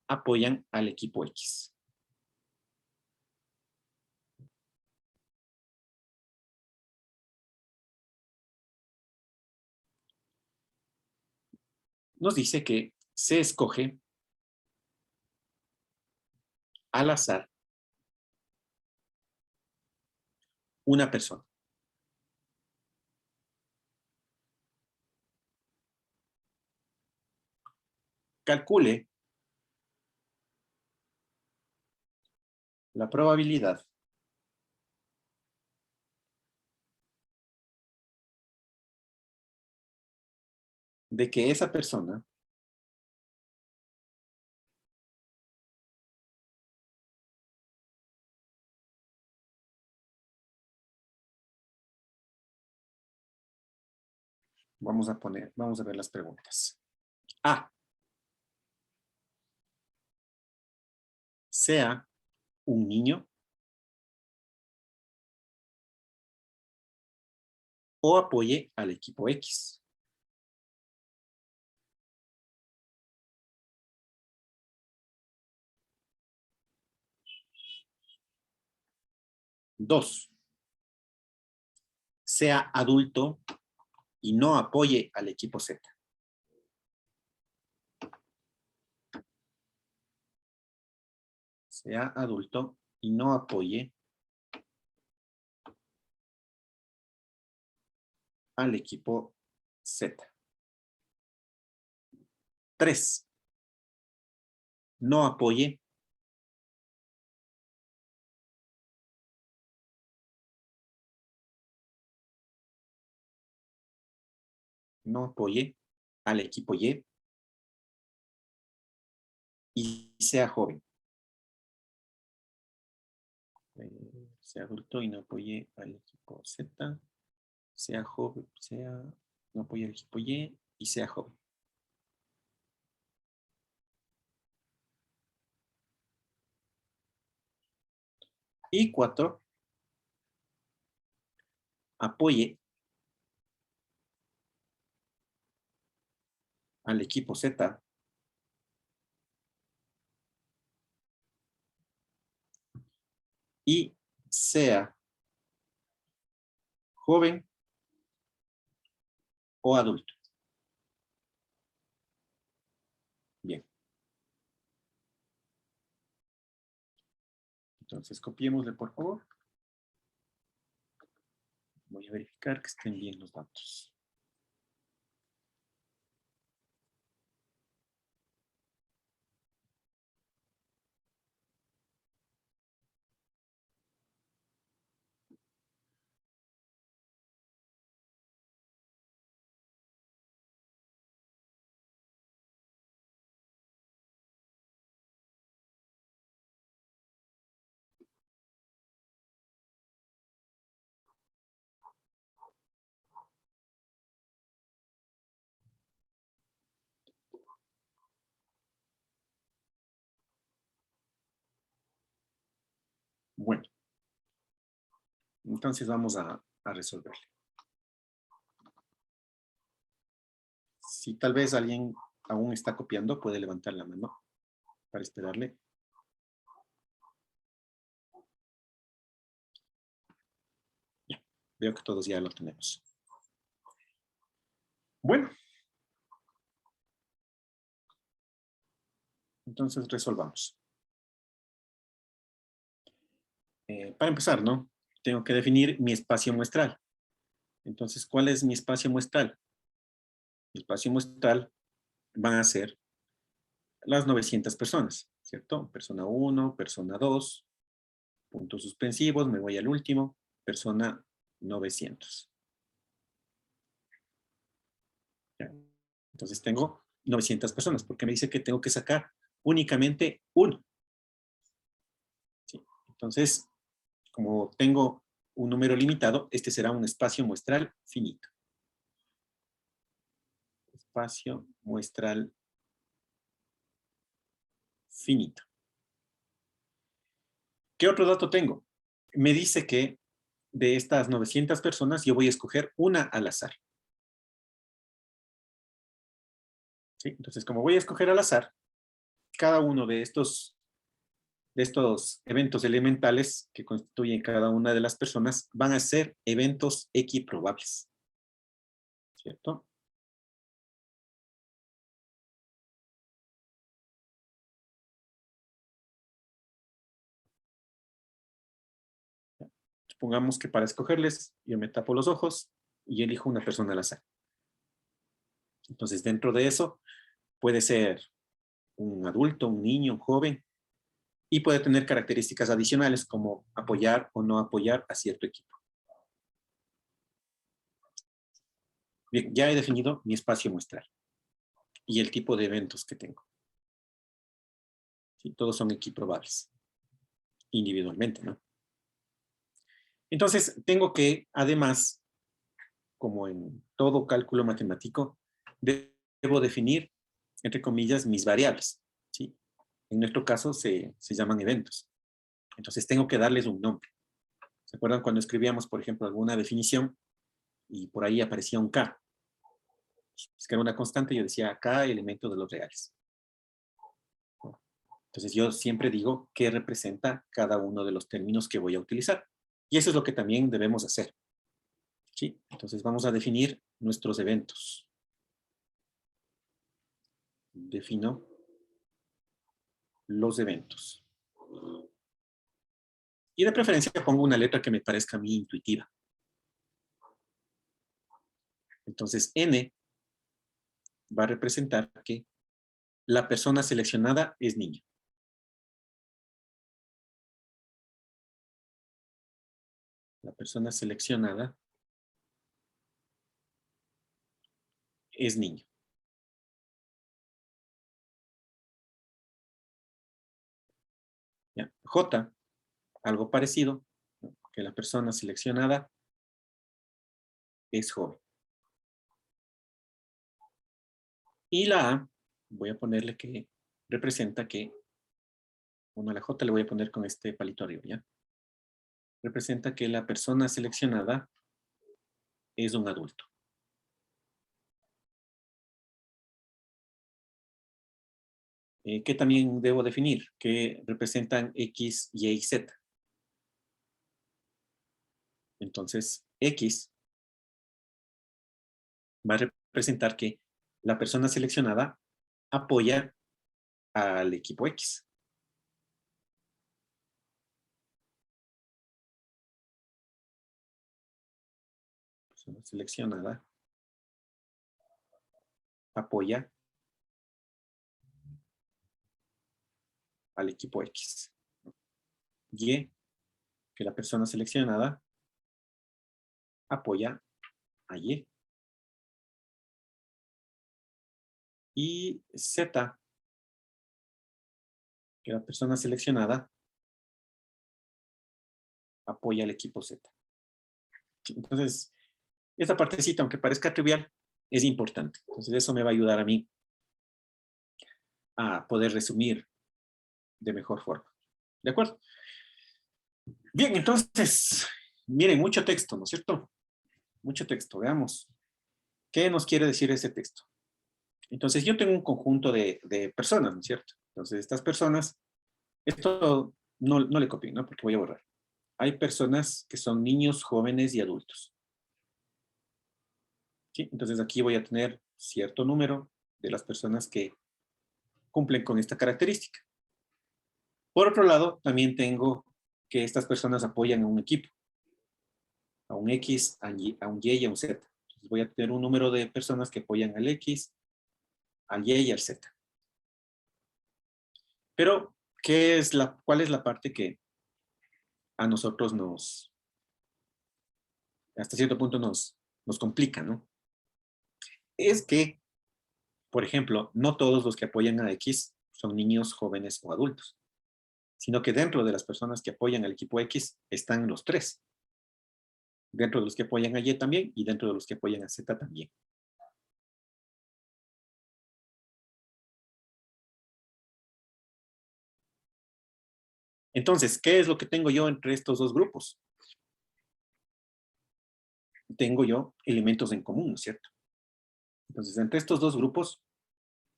apoyan al equipo X. Nos dice que se escoge al azar una persona. Calcule la probabilidad de que esa persona vamos a ver las preguntas. A. Sea un niño o apoye al equipo X. Dos. Sea adulto y no apoye al equipo Z. Sea adulto y no apoye al equipo Z. 3. No apoye al equipo Y sea joven. Sea adulto y no apoye al equipo Z, sea joven, no apoye al equipo y sea joven. Y 4, apoye al equipo Z y sea joven o adulto. Bien. Entonces, copiémosle, por favor. Voy a verificar que estén bien los datos. Bueno, entonces vamos a resolverle. Si tal vez alguien aún está copiando, puede levantar la mano para esperarle. Ya, veo que todos ya lo tenemos. Bueno. Entonces resolvamos. Para empezar, ¿no? Tengo que definir mi espacio muestral. Entonces, ¿cuál es mi espacio muestral? Mi espacio muestral van a ser las 900 personas, ¿cierto? Persona 1, persona 2, puntos suspensivos, me voy al último, persona 900. ¿Ya? Entonces tengo 900 personas, porque me dice que tengo que sacar únicamente uno. ¿Sí? Entonces, como tengo un número limitado, este será un espacio muestral finito. Espacio muestral finito. ¿Qué otro dato tengo? Me dice que de estas 900 personas yo voy a escoger una al azar. ¿Sí? Entonces, como voy a escoger al azar, cada uno de estos eventos elementales que constituyen cada una de las personas van a ser eventos equiprobables. ¿Cierto? Supongamos que para escogerles, yo me tapo los ojos y elijo una persona al azar. Entonces, dentro de eso, puede ser un adulto, un niño, un joven, y puede tener características adicionales como apoyar o no apoyar a cierto equipo. Bien, ya he definido mi espacio muestral y el tipo de eventos que tengo. ¿Sí? Todos son equiprobables, individualmente, ¿no? Entonces, tengo que, además, como en todo cálculo matemático, debo definir, entre comillas, mis variables. ¿Sí? En nuestro caso se llaman eventos. Entonces, tengo que darles un nombre. ¿Se acuerdan cuando escribíamos, por ejemplo, alguna definición y por ahí aparecía un K? Es que era una constante, yo decía K, elemento de los reales. Entonces, yo siempre digo qué representa cada uno de los términos que voy a utilizar. Y eso es lo que también debemos hacer. ¿Sí? Entonces, vamos a definir nuestros eventos. Defino los eventos. Y de preferencia pongo una letra que me parezca a mí intuitiva. Entonces, N va a representar que la persona seleccionada es niño. La persona seleccionada es niño. ¿Ya? J, algo parecido, ¿no? Que la persona seleccionada es joven. Y la A, voy a ponerle que representa que, bueno, a la J le voy a poner con este palito arriba, ¿ya? Representa que la persona seleccionada es un adulto. ¿Qué también debo definir? Que representan X, Y y Z. Entonces, X va a representar que la persona seleccionada apoya al equipo X. La persona seleccionada apoya al equipo X. Y, que la persona seleccionada apoya a Y. Y Z, que la persona seleccionada apoya al equipo Z. Entonces, esta partecita, aunque parezca trivial, es importante. Entonces, eso me va a ayudar a mí a poder resumir de mejor forma. ¿De acuerdo? Bien, entonces, miren, mucho texto, ¿no es cierto? Mucho texto, veamos. ¿Qué nos quiere decir ese texto? Entonces, yo tengo un conjunto de personas, ¿no es cierto? Entonces, estas personas, esto no le copien, ¿no? Porque voy a borrar. Hay personas que son niños, jóvenes y adultos. ¿Sí? Entonces, aquí voy a tener cierto número de las personas que cumplen con esta característica. Por otro lado, también tengo que estas personas apoyan a un equipo, a un X, a un Y y a un Z. Entonces voy a tener un número de personas que apoyan al X, al Y y al Z. Pero, ¿cuál es la parte que a nosotros hasta cierto punto nos complica, ¿no? Es que, por ejemplo, no todos los que apoyan a X son niños, jóvenes o adultos, sino que dentro de las personas que apoyan al equipo X están los tres. Dentro de los que apoyan a Y también y dentro de los que apoyan a Z también. Entonces, ¿qué es lo que tengo yo entre estos dos grupos? Tengo yo elementos en común, ¿no es cierto? Entonces, entre estos dos grupos,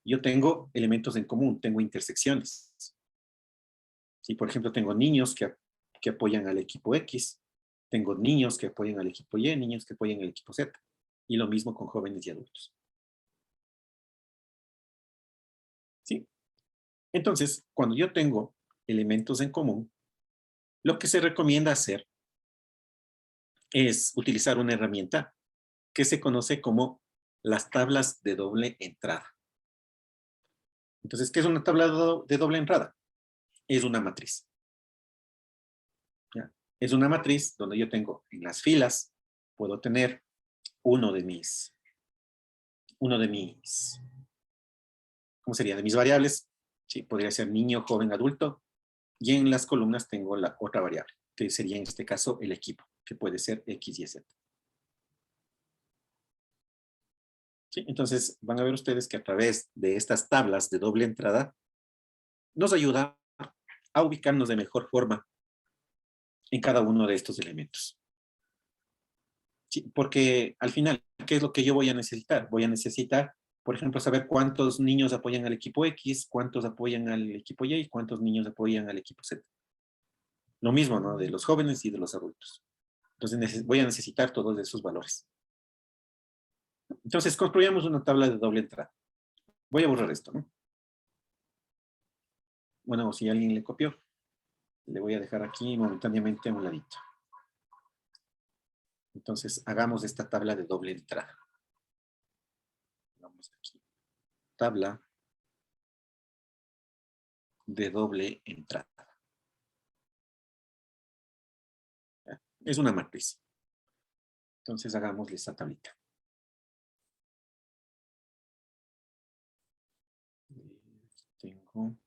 yo tengo elementos en común, tengo intersecciones. Si, por ejemplo, tengo niños que apoyan al equipo X, tengo niños que apoyan al equipo Y, niños que apoyan al equipo Z. Y lo mismo con jóvenes y adultos. ¿Sí? Entonces, cuando yo tengo elementos en común, lo que se recomienda hacer es utilizar una herramienta que se conoce como las tablas de doble entrada. Entonces, ¿qué es una tabla de doble entrada? Es una matriz. ¿Ya? Es una matriz donde yo tengo en las filas, puedo tener uno de mis, ¿cómo sería? De mis variables. Sí, podría ser niño, joven, adulto. Y en las columnas tengo la otra variable, que sería en este caso el equipo, que puede ser X, Y, Z. ¿Sí? Entonces, van a ver ustedes que a través de estas tablas de doble entrada, nos ayuda a ubicarnos de mejor forma en cada uno de estos elementos. Sí, porque al final, ¿qué es lo que yo voy a necesitar? Voy a necesitar, por ejemplo, saber cuántos niños apoyan al equipo X, cuántos apoyan al equipo Y y cuántos niños apoyan al equipo Z. Lo mismo, ¿no? De los jóvenes y de los adultos. Entonces voy a necesitar todos esos valores. Entonces construyamos una tabla de doble entrada. Voy a borrar esto, ¿no? Bueno, si alguien le copió, le voy a dejar aquí momentáneamente a un ladito. Entonces hagamos esta tabla de doble entrada. Vamos aquí. Tabla de doble entrada. Es una matriz. Entonces hagámosle esta tablita. Tengo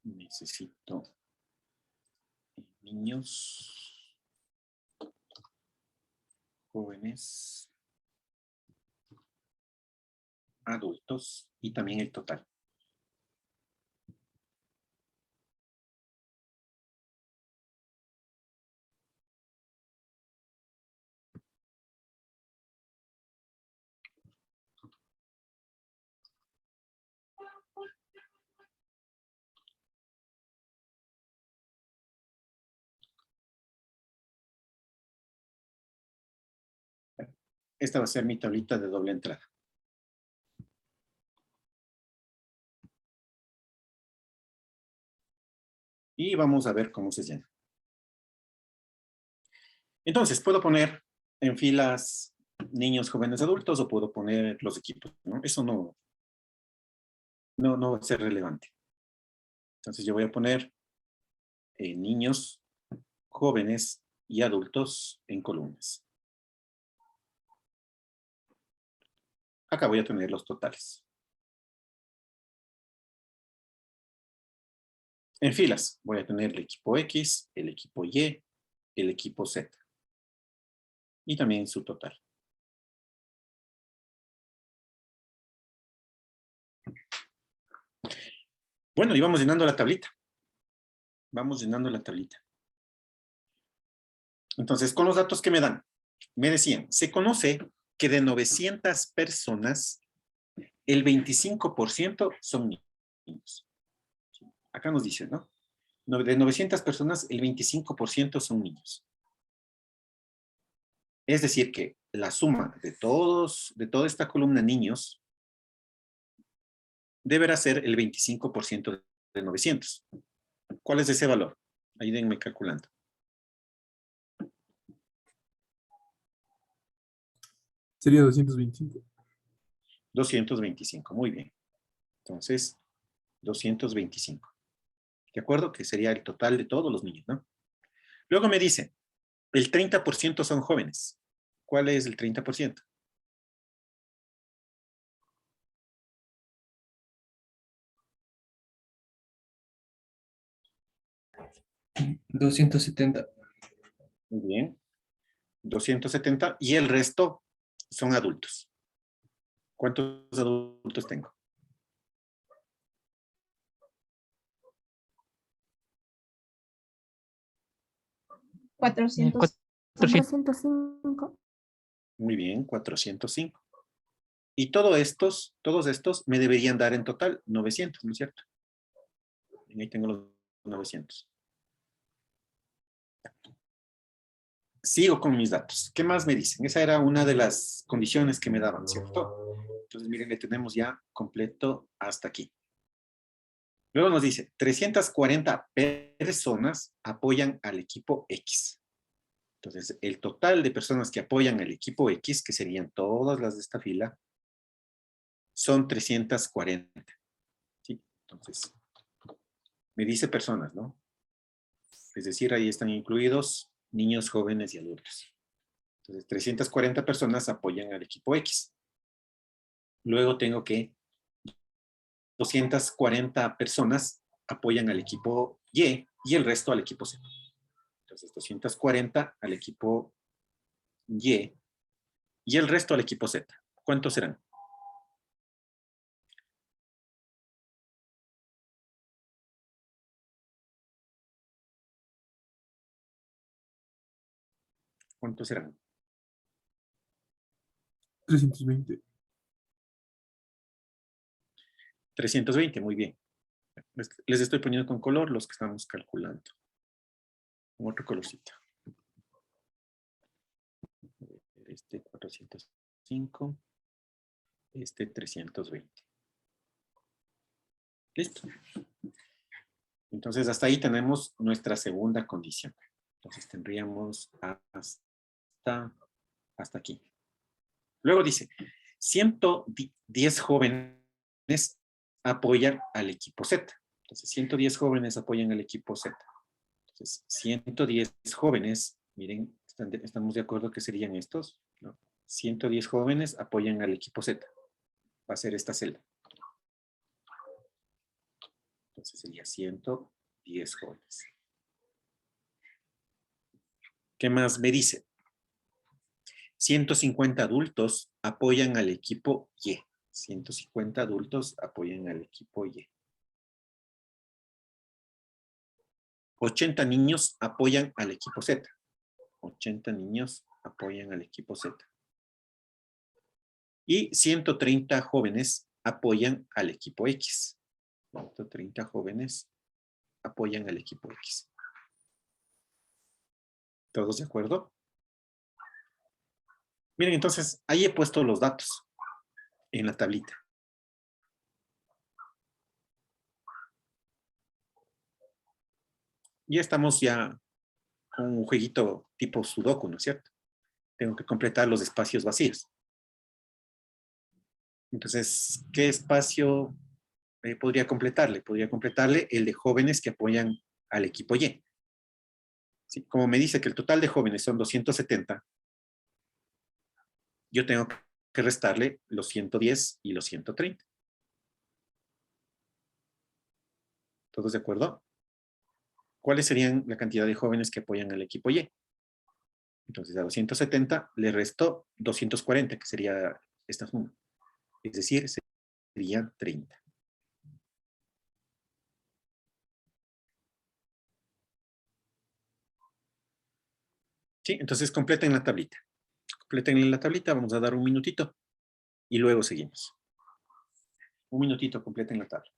necesito niños, jóvenes, adultos y también el total. Esta va a ser mi tablita de doble entrada. Y vamos a ver cómo se llena. Entonces, puedo poner en filas niños, jóvenes, adultos o puedo poner los equipos, ¿no? Eso no va a ser relevante. Entonces, yo voy a poner niños, jóvenes y adultos en columnas. Acá voy a tener los totales. En filas voy a tener el equipo X, el equipo Y, el equipo Z. Y también su total. Bueno, y vamos llenando la tablita. Vamos llenando la tablita. Entonces, con los datos que me dan, me decían, se conoce que de 900 personas, el 25% son niños. Acá nos dice, ¿no? De 900 personas, el 25% son niños. Es decir, que la suma de toda esta columna niños, deberá ser el 25% de 900. ¿Cuál es ese valor? Ayúdenme calculando. Sería 225. 225, muy bien. Entonces, 225. ¿De acuerdo? Que sería el total de todos los niños, ¿no? Luego me dice, el 30% son jóvenes. ¿Cuál es el 30%? 270. Muy bien. 270. Y el resto son adultos. ¿Cuántos adultos tengo? 400. 400. 405. Muy bien, 405. Y todos estos me deberían dar en total 900, ¿no es cierto? Y ahí tengo los 900. Sigo con mis datos. ¿Qué más me dicen? Esa era una de las condiciones que me daban, ¿cierto? Entonces, miren, le tenemos ya completo hasta aquí. Luego nos dice, 340 personas apoyan al equipo X. Entonces, el total de personas que apoyan al equipo X, que serían todas las de esta fila, son 340. ¿Sí? Entonces, me dice personas, ¿no? Es decir, ahí están incluidos niños, jóvenes y adultos. Entonces, 340 personas apoyan al equipo X. Luego tengo que 240 personas apoyan al equipo Y y el resto al equipo Z. Entonces, 240 al equipo Y y el resto al equipo Z. ¿Cuántos serán? ¿Cuántos serán? 320. 320, muy bien. Les estoy poniendo con color los que estamos calculando. Con otro colorcito. Este 405. Este 320. Listo. Entonces, hasta ahí tenemos nuestra segunda condición. Entonces, tendríamos hasta aquí. Luego dice, 110 jóvenes apoyan al equipo Z. Entonces, 110 jóvenes apoyan al equipo Z. Entonces, 110 jóvenes, miren, estamos de acuerdo que serían estos, ¿no? 110 jóvenes apoyan al equipo Z. Va a ser esta celda. Entonces, sería 110 jóvenes. ¿Qué más me dice? 150 adultos apoyan al equipo Y. 150 adultos apoyan al equipo Y. 80 niños apoyan al equipo Z. 80 niños apoyan al equipo Z. Y 130 jóvenes apoyan al equipo X. 130 jóvenes apoyan al equipo X. ¿Todos de acuerdo? Miren, entonces, ahí he puesto los datos en la tablita. Ya estamos ya con un jueguito tipo Sudoku, ¿no es cierto? Tengo que completar los espacios vacíos. Entonces, ¿qué espacio podría completarle? Podría completarle el de jóvenes que apoyan al equipo Y. ¿Sí? Como me dice que el total de jóvenes son 270, yo tengo que restarle los 110 y los 130. ¿Todos de acuerdo? ¿Cuáles serían la cantidad de jóvenes que apoyan al equipo Y? Entonces, a 270 le resto 240, que sería esta suma. Es decir, serían 30. ¿Sí? Entonces, completen la tablita. Completen la tablita, vamos a dar un minutito y luego seguimos. Un minutito, completen la tabla.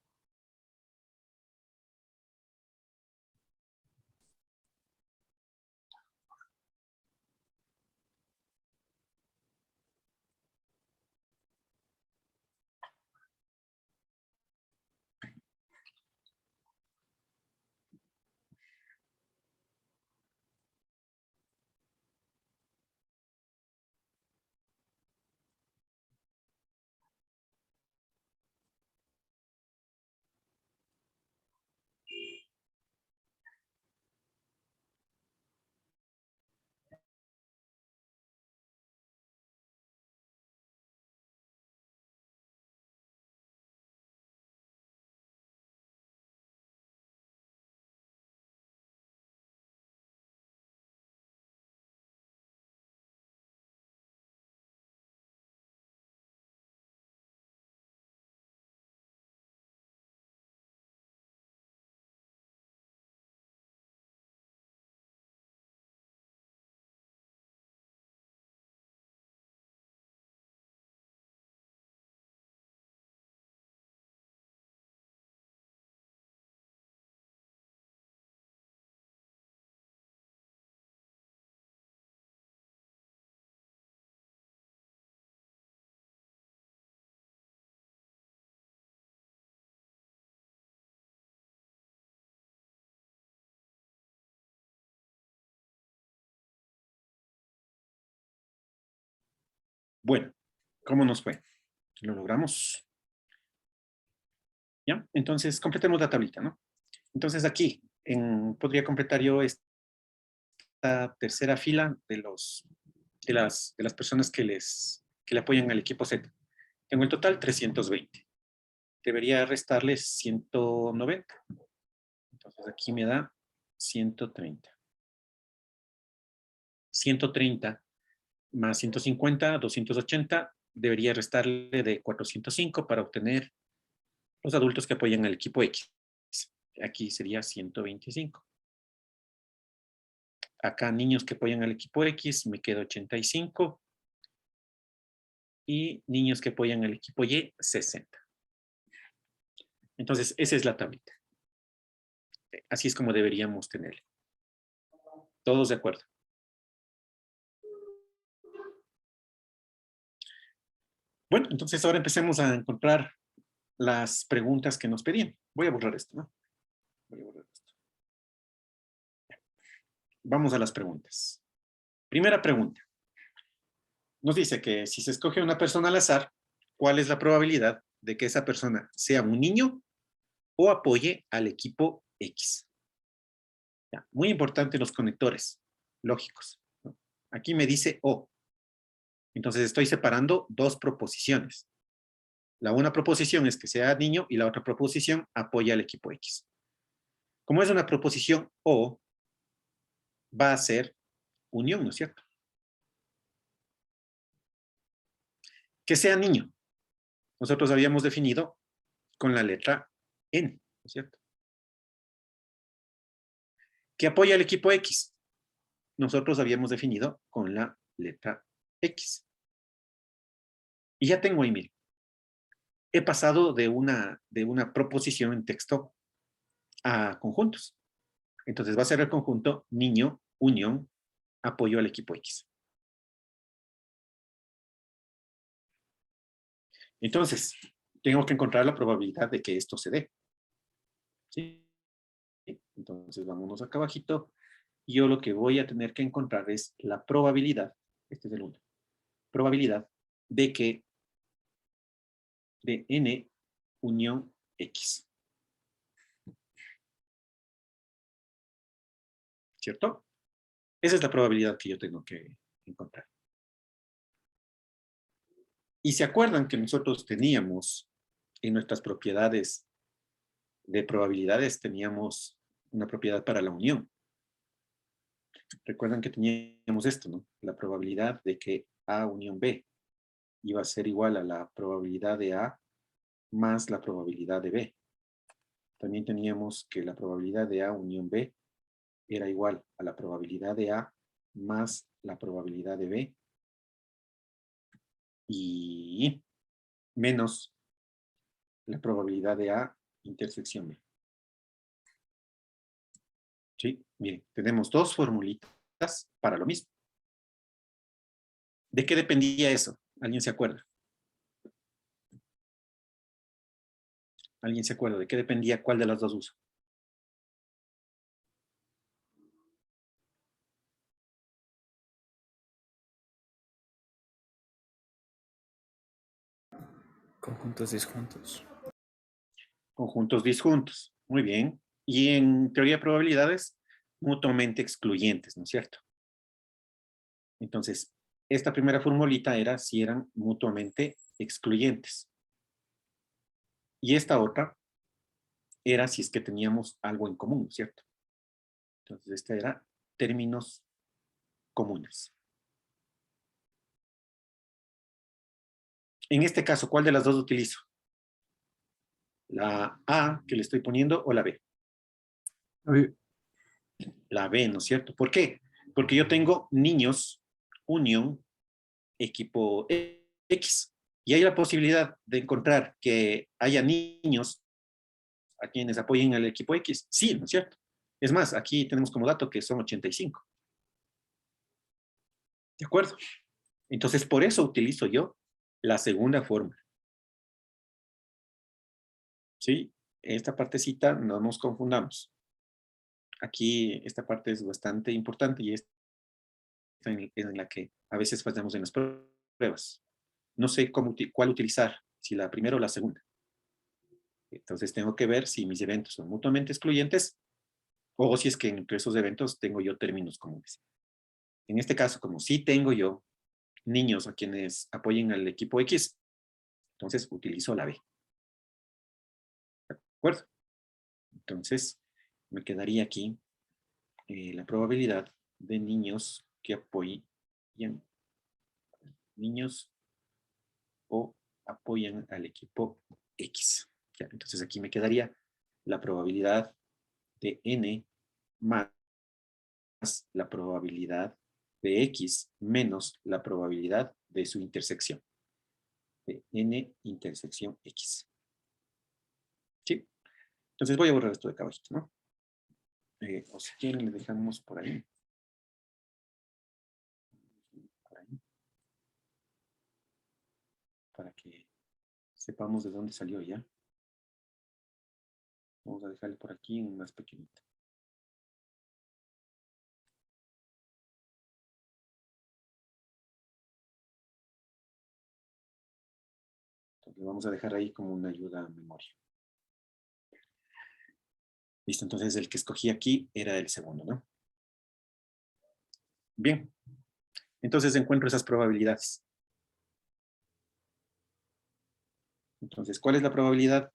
Bueno, ¿cómo nos fue? ¿Lo logramos? ¿Ya? Entonces, completemos la tablita, ¿no? Entonces, aquí, podría completar yo esta tercera fila de las personas que le apoyan al equipo Z. Tengo el total 320. Debería restarles 190. Entonces, aquí me da 130. 130 más 150, 280, debería restarle de 405 para obtener los adultos que apoyan al equipo X. Aquí sería 125. Acá niños que apoyan al equipo X, me queda 85. Y niños que apoyan al equipo Y, 60. Entonces, esa es la tablita. Así es como deberíamos tenerla. ¿Todos de acuerdo? Bueno, entonces ahora empecemos a encontrar las preguntas que nos pedían. Voy a borrar esto, ¿no? Voy a borrar esto. Vamos a las preguntas. Primera pregunta. Nos dice que si se escoge una persona al azar, ¿cuál es la probabilidad de que esa persona sea un niño o apoye al equipo X? Ya, muy importante los conectores lógicos, ¿no? Aquí me dice O. Entonces estoy separando dos proposiciones. La una proposición es que sea niño y la otra proposición apoya al equipo X. Como es una proposición O, va a ser unión, ¿no es cierto? Que sea niño. Nosotros habíamos definido con la letra N, ¿no es cierto? Que apoya al equipo X. Nosotros habíamos definido con la letra X. Y ya tengo ahí, miren. He pasado de una proposición en texto a conjuntos. Entonces va a ser el conjunto niño, unión, apoyo al equipo X. Entonces, tengo que encontrar la probabilidad de que esto se dé. ¿Sí? Entonces, vámonos acá abajito. Yo lo que voy a tener que encontrar es la probabilidad, este es el 1, probabilidad de que de N unión X. ¿Cierto? Esa es la probabilidad que yo tengo que encontrar. Y se acuerdan que nosotros teníamos en nuestras propiedades de probabilidades, teníamos una propiedad para la unión. Recuerdan que teníamos esto, ¿no? La probabilidad de que A unión B iba a ser igual a la probabilidad de A más la probabilidad de B. También teníamos que la probabilidad de A unión B era igual a la probabilidad de A más la probabilidad de B y menos la probabilidad de A intersección B. ¿Sí? Miren, tenemos dos formulitas para lo mismo. ¿De qué dependía eso? ¿Alguien se acuerda? ¿Alguien se acuerda de qué dependía cuál de las dos uso? Conjuntos disjuntos. Conjuntos disjuntos. Muy bien. Y en teoría de probabilidades, mutuamente excluyentes, ¿no es cierto? Entonces, esta primera formulita era si eran mutuamente excluyentes. Y esta otra era si es que teníamos algo en común, ¿no es cierto? Entonces, esta era términos comunes. En este caso, ¿cuál de las dos utilizo? ¿La A que le estoy poniendo o la B? A ver, La B, ¿no es cierto? ¿Por qué? Porque yo tengo niños, unión, equipo X. Y hay la posibilidad de encontrar que haya niños a quienes apoyen al equipo X. Sí, ¿no es cierto? Es más, aquí tenemos como dato que son 85. ¿De acuerdo? Entonces, por eso utilizo yo la segunda fórmula. ¿Sí? Esta partecita no nos confundamos. Aquí esta parte es bastante importante y es en la que a veces fallamos en las pruebas. no sé cuál utilizar, si la primera o la segunda. Entonces tengo que ver si mis eventos son mutuamente excluyentes o si es que entre esos eventos tengo yo términos comunes. En este caso, como sí tengo yo niños a quienes apoyen al equipo X, entonces utilizo la B. ¿De acuerdo? Entonces, me quedaría aquí la probabilidad de niños que apoyen niños o apoyan al equipo X. Ya, entonces aquí me quedaría la probabilidad de N más la probabilidad de X menos la probabilidad de su intersección. De N intersección X. ¿Sí? Entonces voy a borrar esto de acá abajito, ¿no? O si quieren le dejamos por ahí. Por ahí. Para que sepamos de dónde salió ya. Vamos a dejarle por aquí en más pequeñito. Entonces vamos a dejar ahí como una ayuda a memoria. Listo, entonces el que escogí aquí era el segundo, ¿no? Bien. Entonces encuentro esas probabilidades. Entonces, ¿cuál es la probabilidad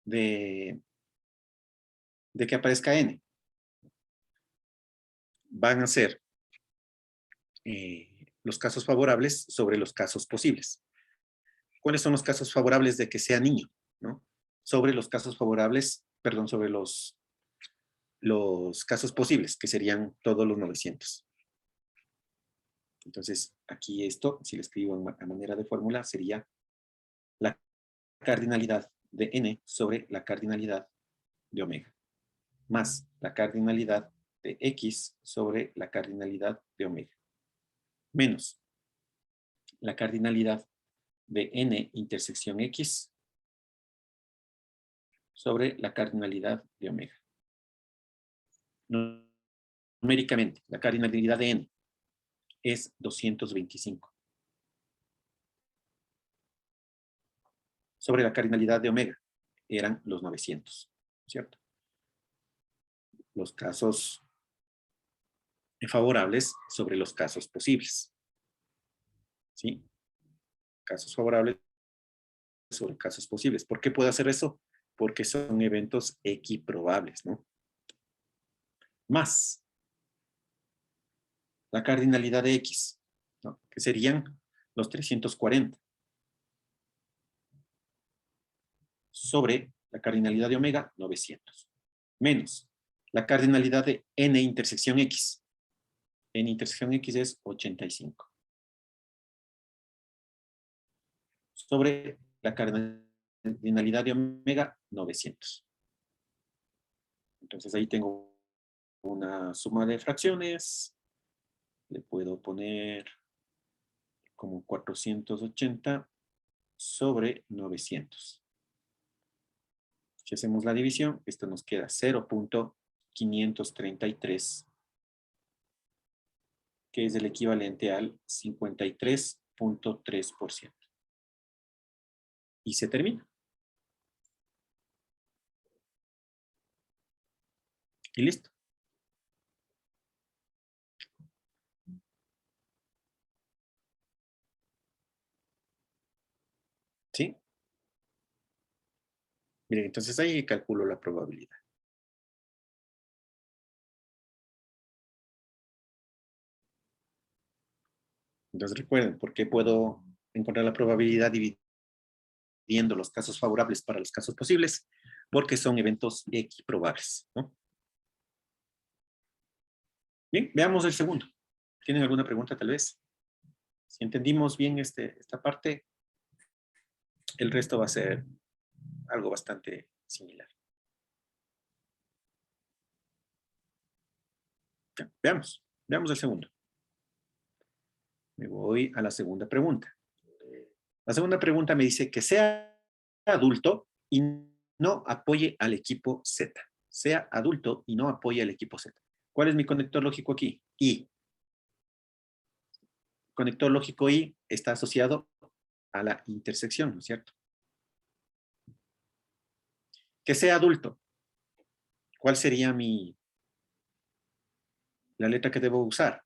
de que aparezca N? Van a ser los casos favorables sobre los casos posibles. ¿Cuáles son los casos favorables de que sea niño? ¿No? Sobre los casos favorables, perdón, sobre los casos posibles, que serían todos los 900. Entonces, aquí esto, si lo escribo a manera de fórmula, sería la cardinalidad de N sobre la cardinalidad de omega, más la cardinalidad de X sobre la cardinalidad de omega, menos la cardinalidad de N intersección X sobre la cardinalidad de omega. Numéricamente, la cardinalidad de N es 225. Sobre la cardinalidad de omega eran los 900, ¿cierto? Los casos favorables sobre los casos posibles. ¿Sí? Casos favorables sobre casos posibles. ¿Por qué puedo hacer eso? Porque son eventos equiprobables, ¿no? Más la cardinalidad de X, ¿no? Que serían los 340. Sobre la cardinalidad de omega, 900. Menos la cardinalidad de N intersección X. N intersección X es 85. Sobre la cardinalidad de omega, 900. Entonces ahí tengo una suma de fracciones. Le puedo poner como 480 sobre 900. Si hacemos la división, esto nos queda 0.533, que es el equivalente al 53.3%. Y se termina. Y listo. ¿Sí? Miren, entonces ahí calculo la probabilidad. Entonces recuerden, ¿por qué puedo encontrar la probabilidad dividiendo los casos favorables para los casos posibles? Porque son eventos equiprobables, ¿no? Bien, veamos el segundo. ¿Tienen alguna pregunta tal vez? Si entendimos bien esta parte, el resto va a ser algo bastante similar. Ya, veamos el segundo. Me voy a la segunda pregunta. La segunda pregunta me dice que sea adulto y no apoye al equipo Z. Sea adulto y no apoye al equipo Z. ¿Cuál es mi conector lógico aquí? Y. Conector lógico Y está asociado a la intersección, ¿no es cierto? Que sea adulto. ¿Cuál sería la letra que debo usar?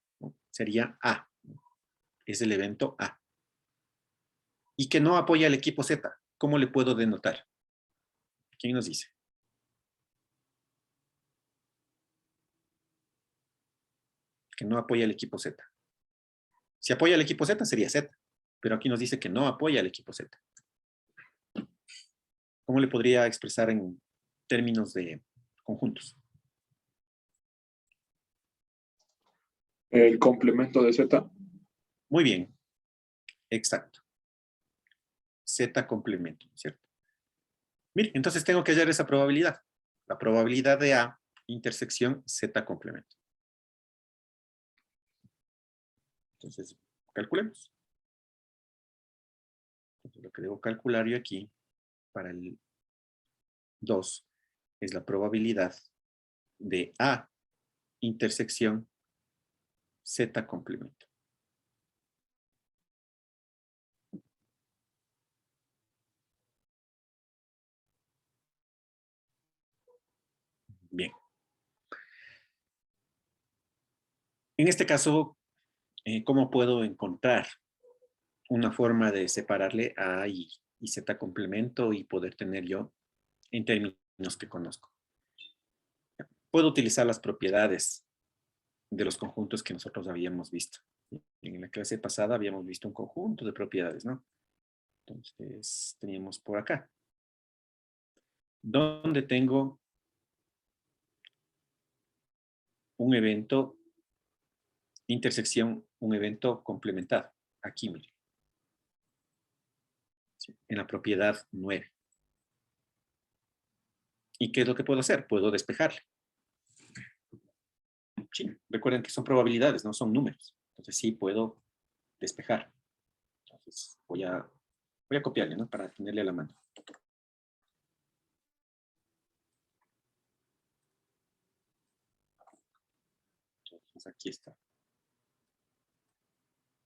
Sería A. Es el evento A. Y que no apoya al equipo Z. ¿Cómo le puedo denotar? ¿Quién nos dice? Que no apoya al equipo Z. Si apoya al equipo Z, sería Z. Pero aquí nos dice que no apoya al equipo Z. ¿Cómo le podría expresar en términos de conjuntos? El complemento de Z. Muy bien. Exacto. Z complemento, ¿cierto? Mire, entonces tengo que hallar esa probabilidad. La probabilidad de A intersección Z complemento. Entonces, calculemos. Entonces, lo que debo calcular yo aquí para el 2 es la probabilidad de A intersección Z complemento. Bien. En este caso, ¿cómo puedo encontrar una forma de separarle a A y Z complemento y poder tener yo en términos que conozco? Puedo utilizar las propiedades de los conjuntos que nosotros habíamos visto. En la clase pasada habíamos visto un conjunto de propiedades, ¿no? Entonces, teníamos por acá. Donde tengo un evento intersección, un evento complementado. Aquí, mire. ¿Sí? En la propiedad 9. ¿Y qué es lo que puedo hacer? Puedo despejarle. Sí, recuerden que son probabilidades, no son números. Entonces sí puedo despejar. Entonces voy a copiarle, ¿no? Para tenerle a la mano. Entonces aquí está.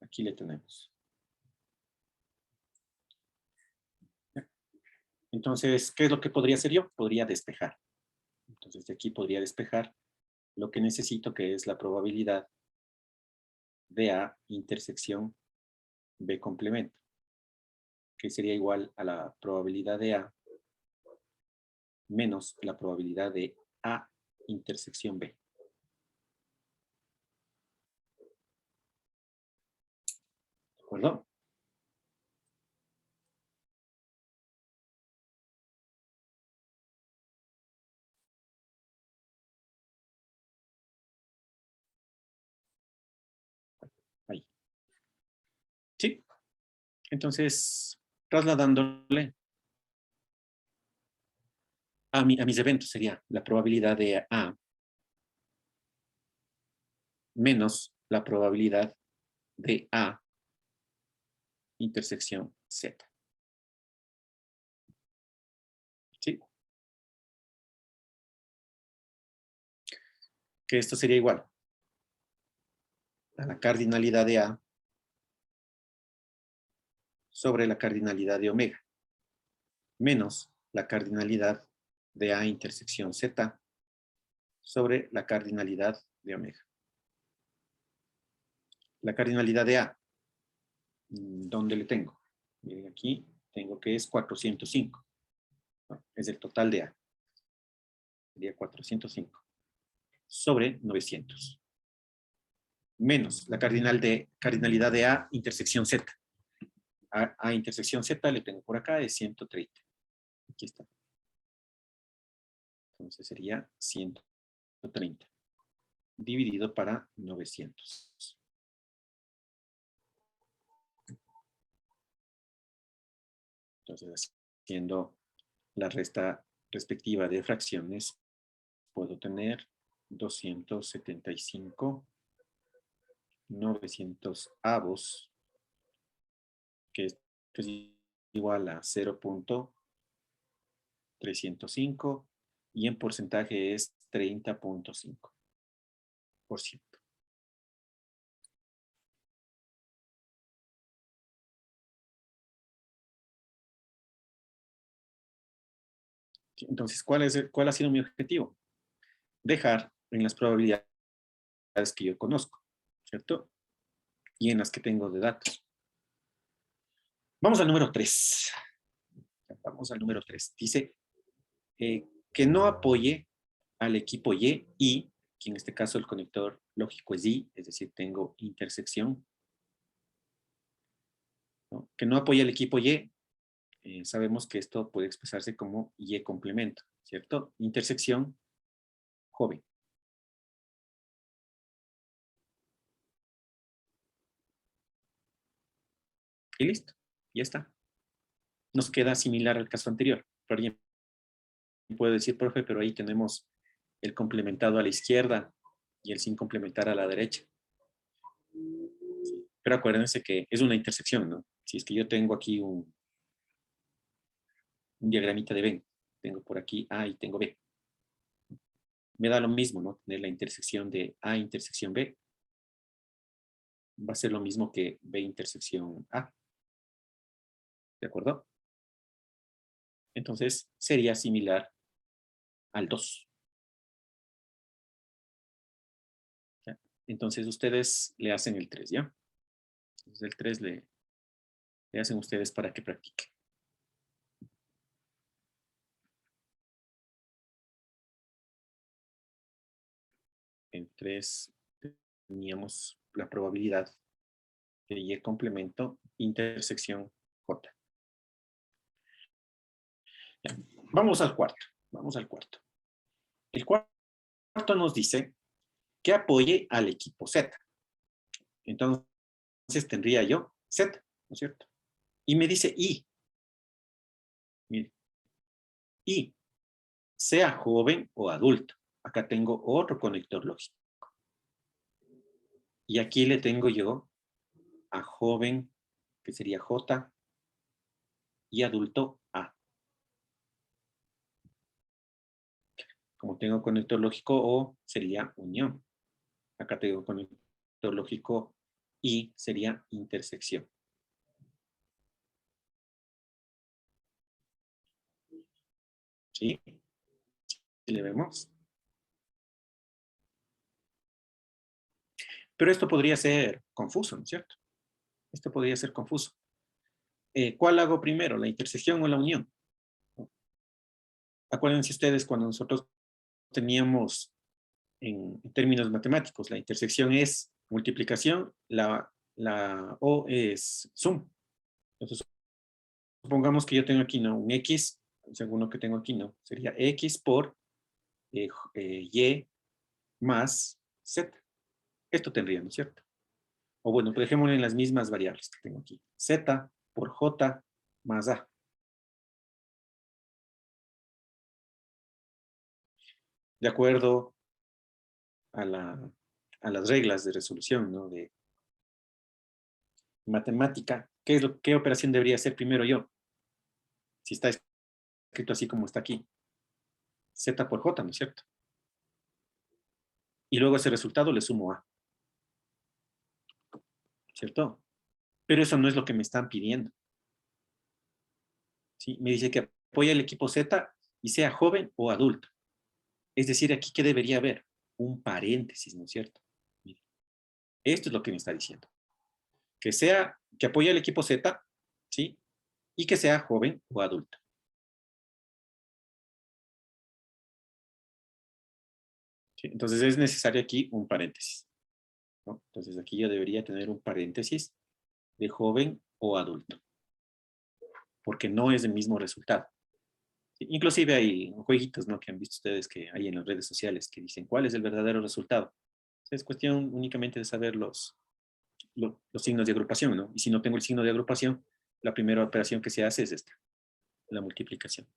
Aquí le tenemos. Entonces, ¿qué es lo que podría hacer yo? Podría despejar. Entonces de aquí podría despejar lo que necesito, que es la probabilidad de A intersección B complemento, que sería igual a la probabilidad de A menos la probabilidad de A intersección B. ¿De acuerdo? Ahí. ¿Sí? Entonces, trasladándole a mis eventos sería la probabilidad de A menos la probabilidad de A intersección Z. ¿Sí? Que esto sería igual a la cardinalidad de A sobre la cardinalidad de omega, menos la cardinalidad de A intersección Z sobre la cardinalidad de omega. La cardinalidad de A, ¿dónde le tengo? Miren aquí, tengo que es 405. ¿No? Es el total de A. Sería 405 sobre 900. Menos la cardinalidad de A intersección Z. A intersección Z le tengo por acá es 130. Aquí está. Entonces sería 130 dividido para 900. Entonces, haciendo la resta respectiva de fracciones, puedo tener 275 900 avos, que es igual a 0.305 y en porcentaje es 30.5%. Entonces, ¿cuál ha sido mi objetivo? Dejar en las probabilidades que yo conozco, ¿cierto? Y en las que tengo de datos. Vamos al número 3. Vamos al número 3. Dice que no apoye al equipo y, que en este caso el conector lógico es y, es decir, tengo intersección, ¿no? Que no apoye al equipo y, sabemos que esto puede expresarse como y complemento, ¿cierto? Intersección joven. Y listo, ya está. Nos queda similar al caso anterior. Pero alguien puede decir, profe, pero ahí tenemos el complementado a la izquierda y el sin complementar a la derecha. Pero acuérdense que es una intersección, ¿no? Si es que yo tengo aquí un diagramita de Venn, tengo por aquí A y tengo B. Me da lo mismo, ¿no? Tener la intersección de A intersección B. Va a ser lo mismo que B intersección A. ¿De acuerdo? Entonces, sería similar al 2. ¿Ya? Entonces, ustedes le hacen el 3, ¿ya? Entonces, el 3 le hacen ustedes para que practiquen. En 3 teníamos la probabilidad de Y complemento intersección J. Ya. Vamos al cuarto. Vamos al cuarto. El cuarto nos dice que apoye al equipo Z. Entonces tendría yo Z, ¿no es cierto? Y me dice Y. Mire. Y, sea joven o adulto. Acá tengo otro conector lógico. Y aquí le tengo yo a joven, que sería J, y adulto A. Como tengo conector lógico O, sería unión. Acá tengo conector lógico I, sería intersección. ¿Sí? ¿Sí le vemos? Pero esto podría ser confuso, ¿no es cierto? Esto podría ser confuso. ¿Cuál hago primero, la intersección o la unión? Acuérdense ustedes cuando nosotros teníamos en términos matemáticos, la intersección es multiplicación, la O es sum. Entonces, supongamos que yo tengo aquí, ¿no? Un X, según lo que tengo aquí, ¿no? Sería X por Y más Z. Esto tendría, ¿no es cierto? O bueno, pues dejémoslo en las mismas variables que tengo aquí. Z por J más A. De acuerdo a las reglas de resolución, ¿no? De matemática, ¿qué operación debería hacer primero yo? Si está escrito así como está aquí. Z por J, ¿no es cierto? Y luego ese resultado le sumo A. ¿Cierto? Pero eso no es lo que me están pidiendo. ¿Sí? Me dice que apoya el equipo Z y sea joven o adulto. Es decir, aquí ¿qué debería haber? Un paréntesis, ¿no es cierto? Mire, esto es lo que me está diciendo. Que apoye al equipo Z, ¿sí? Y que sea joven o adulto. ¿Sí? Entonces es necesario aquí un paréntesis, ¿no? Entonces aquí yo debería tener un paréntesis de joven o adulto, porque no es el mismo resultado. ¿Sí? Inclusive hay jueguitos, ¿no? Que han visto ustedes que hay en las redes sociales que dicen cuál es el verdadero resultado. Es cuestión únicamente de saber los signos de agrupación, ¿no? Y si no tengo el signo de agrupación, la primera operación que se hace es esta, la multiplicación.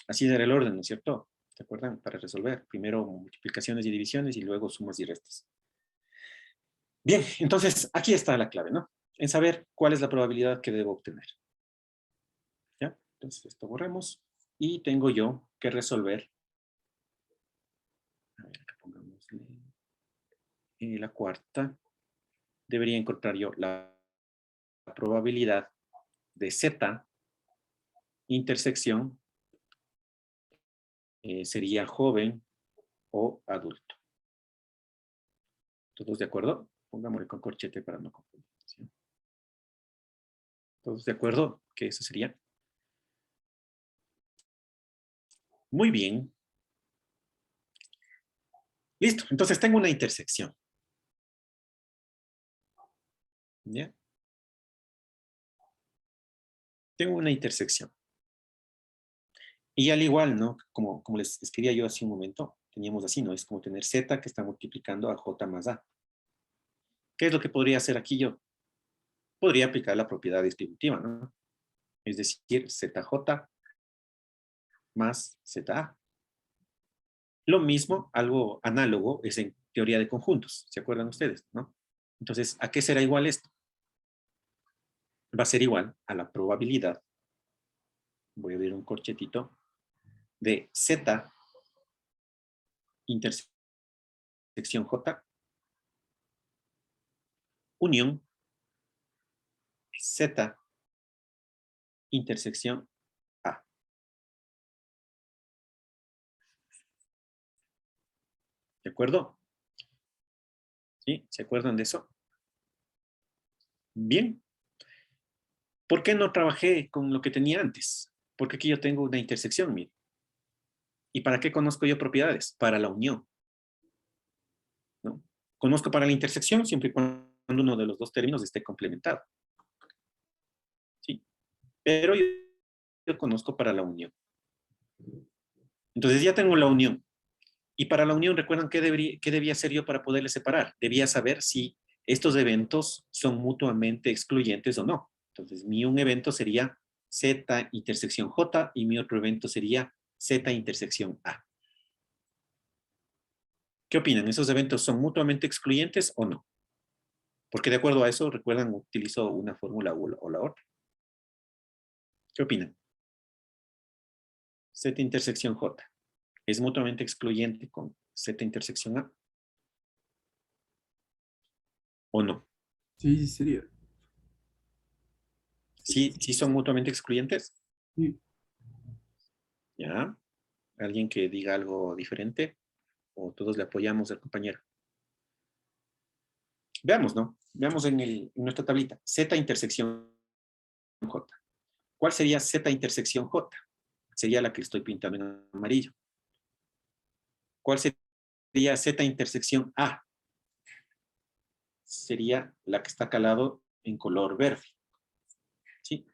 Así era el orden, ¿no es cierto? ¿Se acuerdan? Para resolver, primero multiplicaciones y divisiones y luego sumas y restas. Bien, entonces aquí está la clave, ¿no? En saber cuál es la probabilidad que debo obtener. ¿Ya? Entonces esto borremos y tengo yo que resolver. A ver, acá pongámosle la cuarta. Debería encontrar yo la probabilidad de Z intersección sería joven o adulto. ¿Todos de acuerdo? Pongámosle con corchete para no confundir. ¿Sí? ¿Todos de acuerdo que eso sería? Muy bien. Listo. Entonces tengo una intersección. ¿Ya? Tengo una intersección. Y al igual, ¿no? Como les escribía yo hace un momento, teníamos así, ¿no? Es como tener Z que está multiplicando a J más A. ¿Qué es lo que podría hacer aquí yo? Podría aplicar la propiedad distributiva, ¿no? Es decir, ZJ más ZA. Lo mismo, algo análogo, es en teoría de conjuntos. ¿Se acuerdan ustedes, no? Entonces, ¿a qué será igual esto? Va a ser igual a la probabilidad, voy a abrir un corchetito, de Z intersección J unión Z intersección A. ¿De acuerdo? ¿Sí? ¿Se acuerdan de eso? Bien. ¿Por qué no trabajé con lo que tenía antes? Porque aquí yo tengo una intersección, mire. ¿Y para qué conozco yo propiedades? Para la unión, ¿no? Conozco para la intersección siempre y cuando uno de los dos términos esté complementado. ¿Sí? Pero yo conozco para la unión. Entonces ya tengo la unión. Y para la unión, ¿recuerdan qué debía hacer yo para poderle separar? Debía saber si estos eventos son mutuamente excluyentes o no. Entonces, un evento sería Z intersección J y mi otro evento sería Z intersección A. ¿Qué opinan? ¿Esos eventos son mutuamente excluyentes o no? Porque de acuerdo a eso, recuerdan, utilizo una fórmula o la otra. ¿Qué opinan? Z intersección J. ¿Es mutuamente excluyente con Z intersección A? ¿O no? Sí, sí sería. ¿Sí son mutuamente excluyentes? Sí. ¿Ya? ¿Alguien que diga algo diferente? ¿O todos le apoyamos al compañero? Veamos, ¿no? Veamos en nuestra tablita. Z intersección J. ¿Cuál sería Z intersección J? Sería la que estoy pintando en amarillo. ¿Cuál sería Z intersección A? Sería la que está calado en color verde. ¿Sí?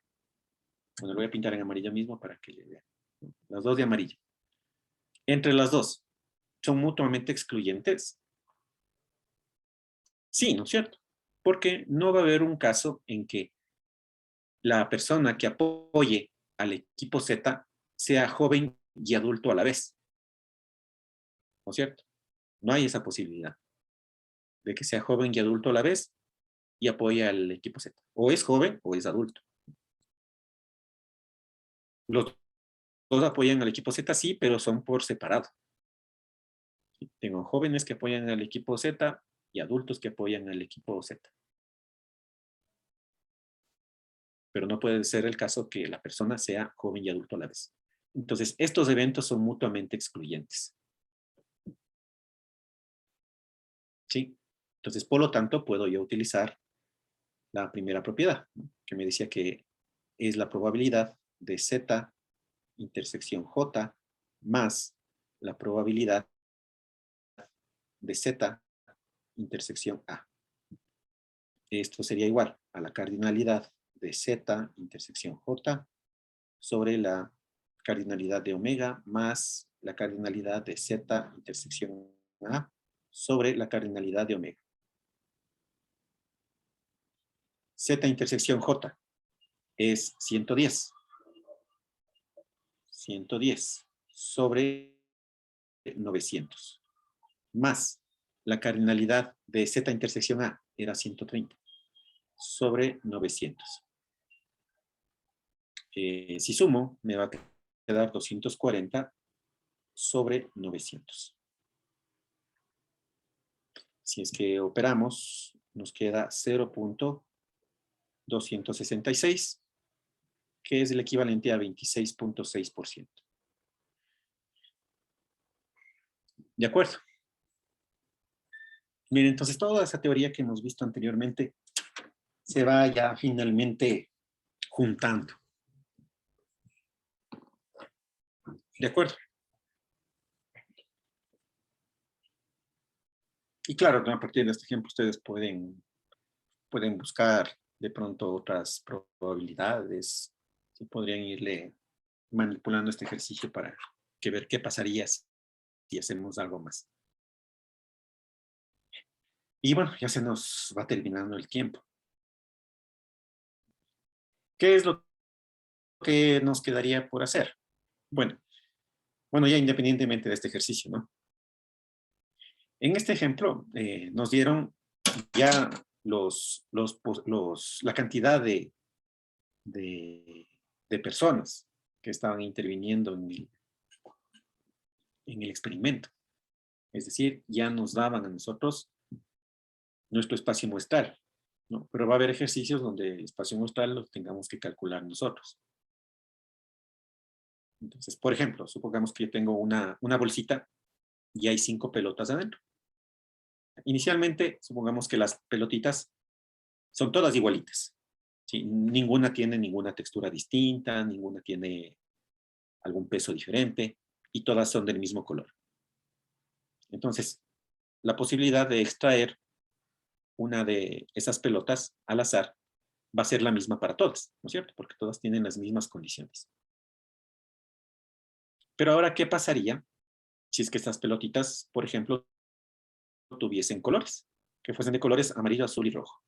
Bueno, lo voy a pintar en amarillo mismo para que le vean. Las dos de amarillo. Entre las dos, ¿son mutuamente excluyentes? Sí, ¿no es cierto? Porque no va a haber un caso en que la persona que apoye al equipo Z sea joven y adulto a la vez. ¿No es cierto? No hay esa posibilidad de que sea joven y adulto a la vez y apoye al equipo Z. O es joven o es adulto. Los dos apoyan al equipo Z, sí, pero son por separado. Tengo jóvenes que apoyan al equipo Z y adultos que apoyan al equipo Z. Pero no puede ser el caso que la persona sea joven y adulto a la vez. Entonces, estos eventos son mutuamente excluyentes. ¿Sí? Entonces, por lo tanto, puedo yo utilizar la primera propiedad, ¿no? Que me decía que es la probabilidad de Z intersección J más la probabilidad de Z intersección A. Esto sería igual a la cardinalidad de Z intersección J sobre la cardinalidad de omega más la cardinalidad de Z intersección A sobre la cardinalidad de omega. Z intersección J es 110. 110 sobre 900. Más la cardinalidad de Z intersección A era 130 sobre 900. Si sumo, me va a quedar 240 sobre 900. Si es que operamos, nos queda 0.266 que es el equivalente a 26.6%. ¿De acuerdo? Miren, entonces toda esa teoría que hemos visto anteriormente se va ya finalmente juntando. ¿De acuerdo? Y claro, a partir de este ejemplo ustedes pueden buscar de pronto otras probabilidades. ¿Sí? Podrían irle manipulando este ejercicio para ver qué pasaría si hacemos algo más. Y bueno, ya se nos va terminando el tiempo. ¿Qué es lo que nos quedaría por hacer? Bueno, ya independientemente de este ejercicio, ¿no? En este ejemplo nos dieron ya la cantidad de personas que estaban interviniendo en el experimento. Es decir, ya nos daban a nosotros nuestro espacio muestral, ¿no? Pero va a haber ejercicios donde el espacio muestral lo tengamos que calcular nosotros. Entonces, por ejemplo, supongamos que yo tengo una bolsita y hay 5 pelotas adentro. Inicialmente, supongamos que las pelotitas son todas igualitas. ¿Sí? Ninguna tiene ninguna textura distinta, ninguna tiene algún peso diferente y todas son del mismo color. Entonces, la posibilidad de extraer una de esas pelotas al azar va a ser la misma para todas, ¿no es cierto? Porque todas tienen las mismas condiciones. Pero ahora, ¿qué pasaría si es que estas pelotitas, por ejemplo, tuviesen colores? Que fuesen de colores amarillo, azul y rojo.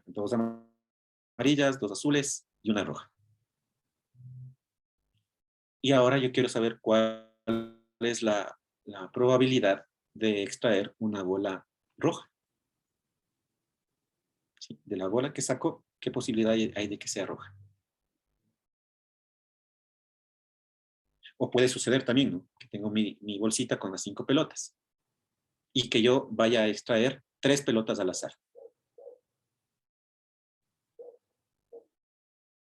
2 amarillas, 2 azules y una roja. Y ahora yo quiero saber cuál es la probabilidad de extraer una bola roja. ¿Sí? De la bola que saco, ¿qué posibilidad hay de que sea roja? O puede suceder también, ¿no? Que tengo mi bolsita con las 5 pelotas y que yo vaya a extraer 3 pelotas al azar.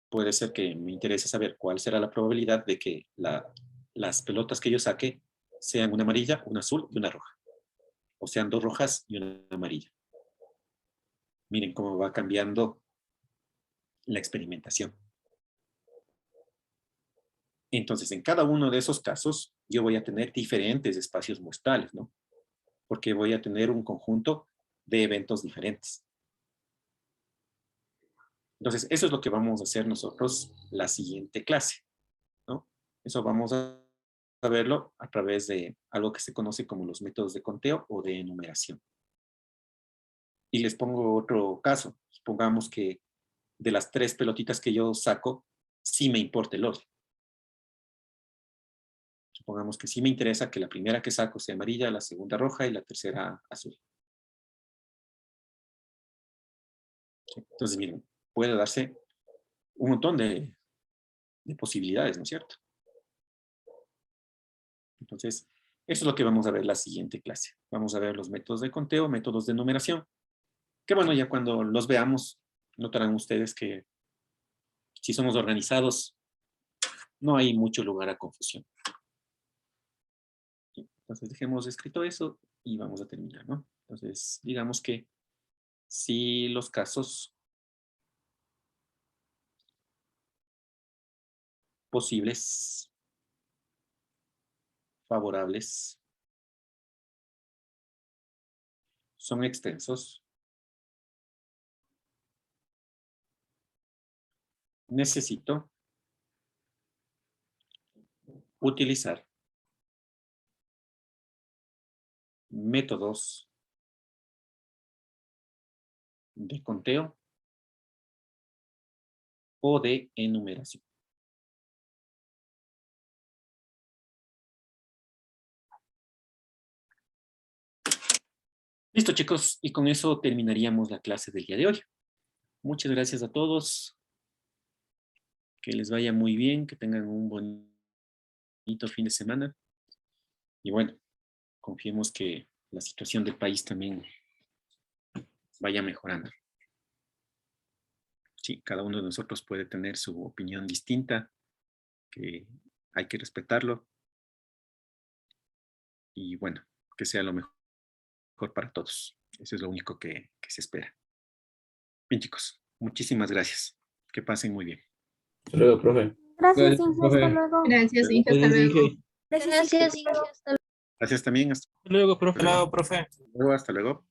Puede ser que me interese saber cuál será la probabilidad de que las pelotas que yo saque sean una amarilla, una azul y una roja. O sean 2 rojas y una amarilla. Miren cómo va cambiando la experimentación. Entonces, en cada uno de esos casos, yo voy a tener diferentes espacios muestrales, ¿no? Porque voy a tener un conjunto de eventos diferentes. Entonces, eso es lo que vamos a hacer nosotros la siguiente clase, ¿no? Eso vamos a verlo a través de algo que se conoce como los métodos de conteo o de enumeración. Y les pongo otro caso. Supongamos que de las 3 pelotitas que yo saco, sí me importa el orden. Supongamos que sí me interesa que la primera que saco sea amarilla, la segunda roja y la tercera azul. Entonces, miren, puede darse un montón de posibilidades, ¿no es cierto? Entonces, eso es lo que vamos a ver la siguiente clase. Vamos a ver los métodos de conteo, métodos de numeración, que bueno, ya cuando los veamos, notarán ustedes que si somos organizados, no hay mucho lugar a confusión. Entonces, dejemos escrito eso y vamos a terminar, ¿no? Entonces, digamos que si los casos posibles, favorables, son extensos, necesito utilizar métodos de conteo o de enumeración. Listo, chicos, y con eso terminaríamos la clase del día de hoy. Muchas gracias a todos. Que les vaya muy bien, que tengan un bonito fin de semana. Y bueno, confiemos que la situación del país también vaya mejorando. sí, cada uno de nosotros puede tener su opinión distinta, que hay que respetarlo. Y bueno, que sea lo mejor para todos. Eso es lo único que se espera. Bien, chicos, muchísimas gracias. Que pasen muy bien. Hasta luego, profe. Gracias, Gracias, Inge, hasta profe. luego. Gracias, Inge. Hasta Gracias, luego. Inge. Gracias, Inge, hasta luego. Gracias también. Hasta Hasta luego, profe. luego. Hasta luego.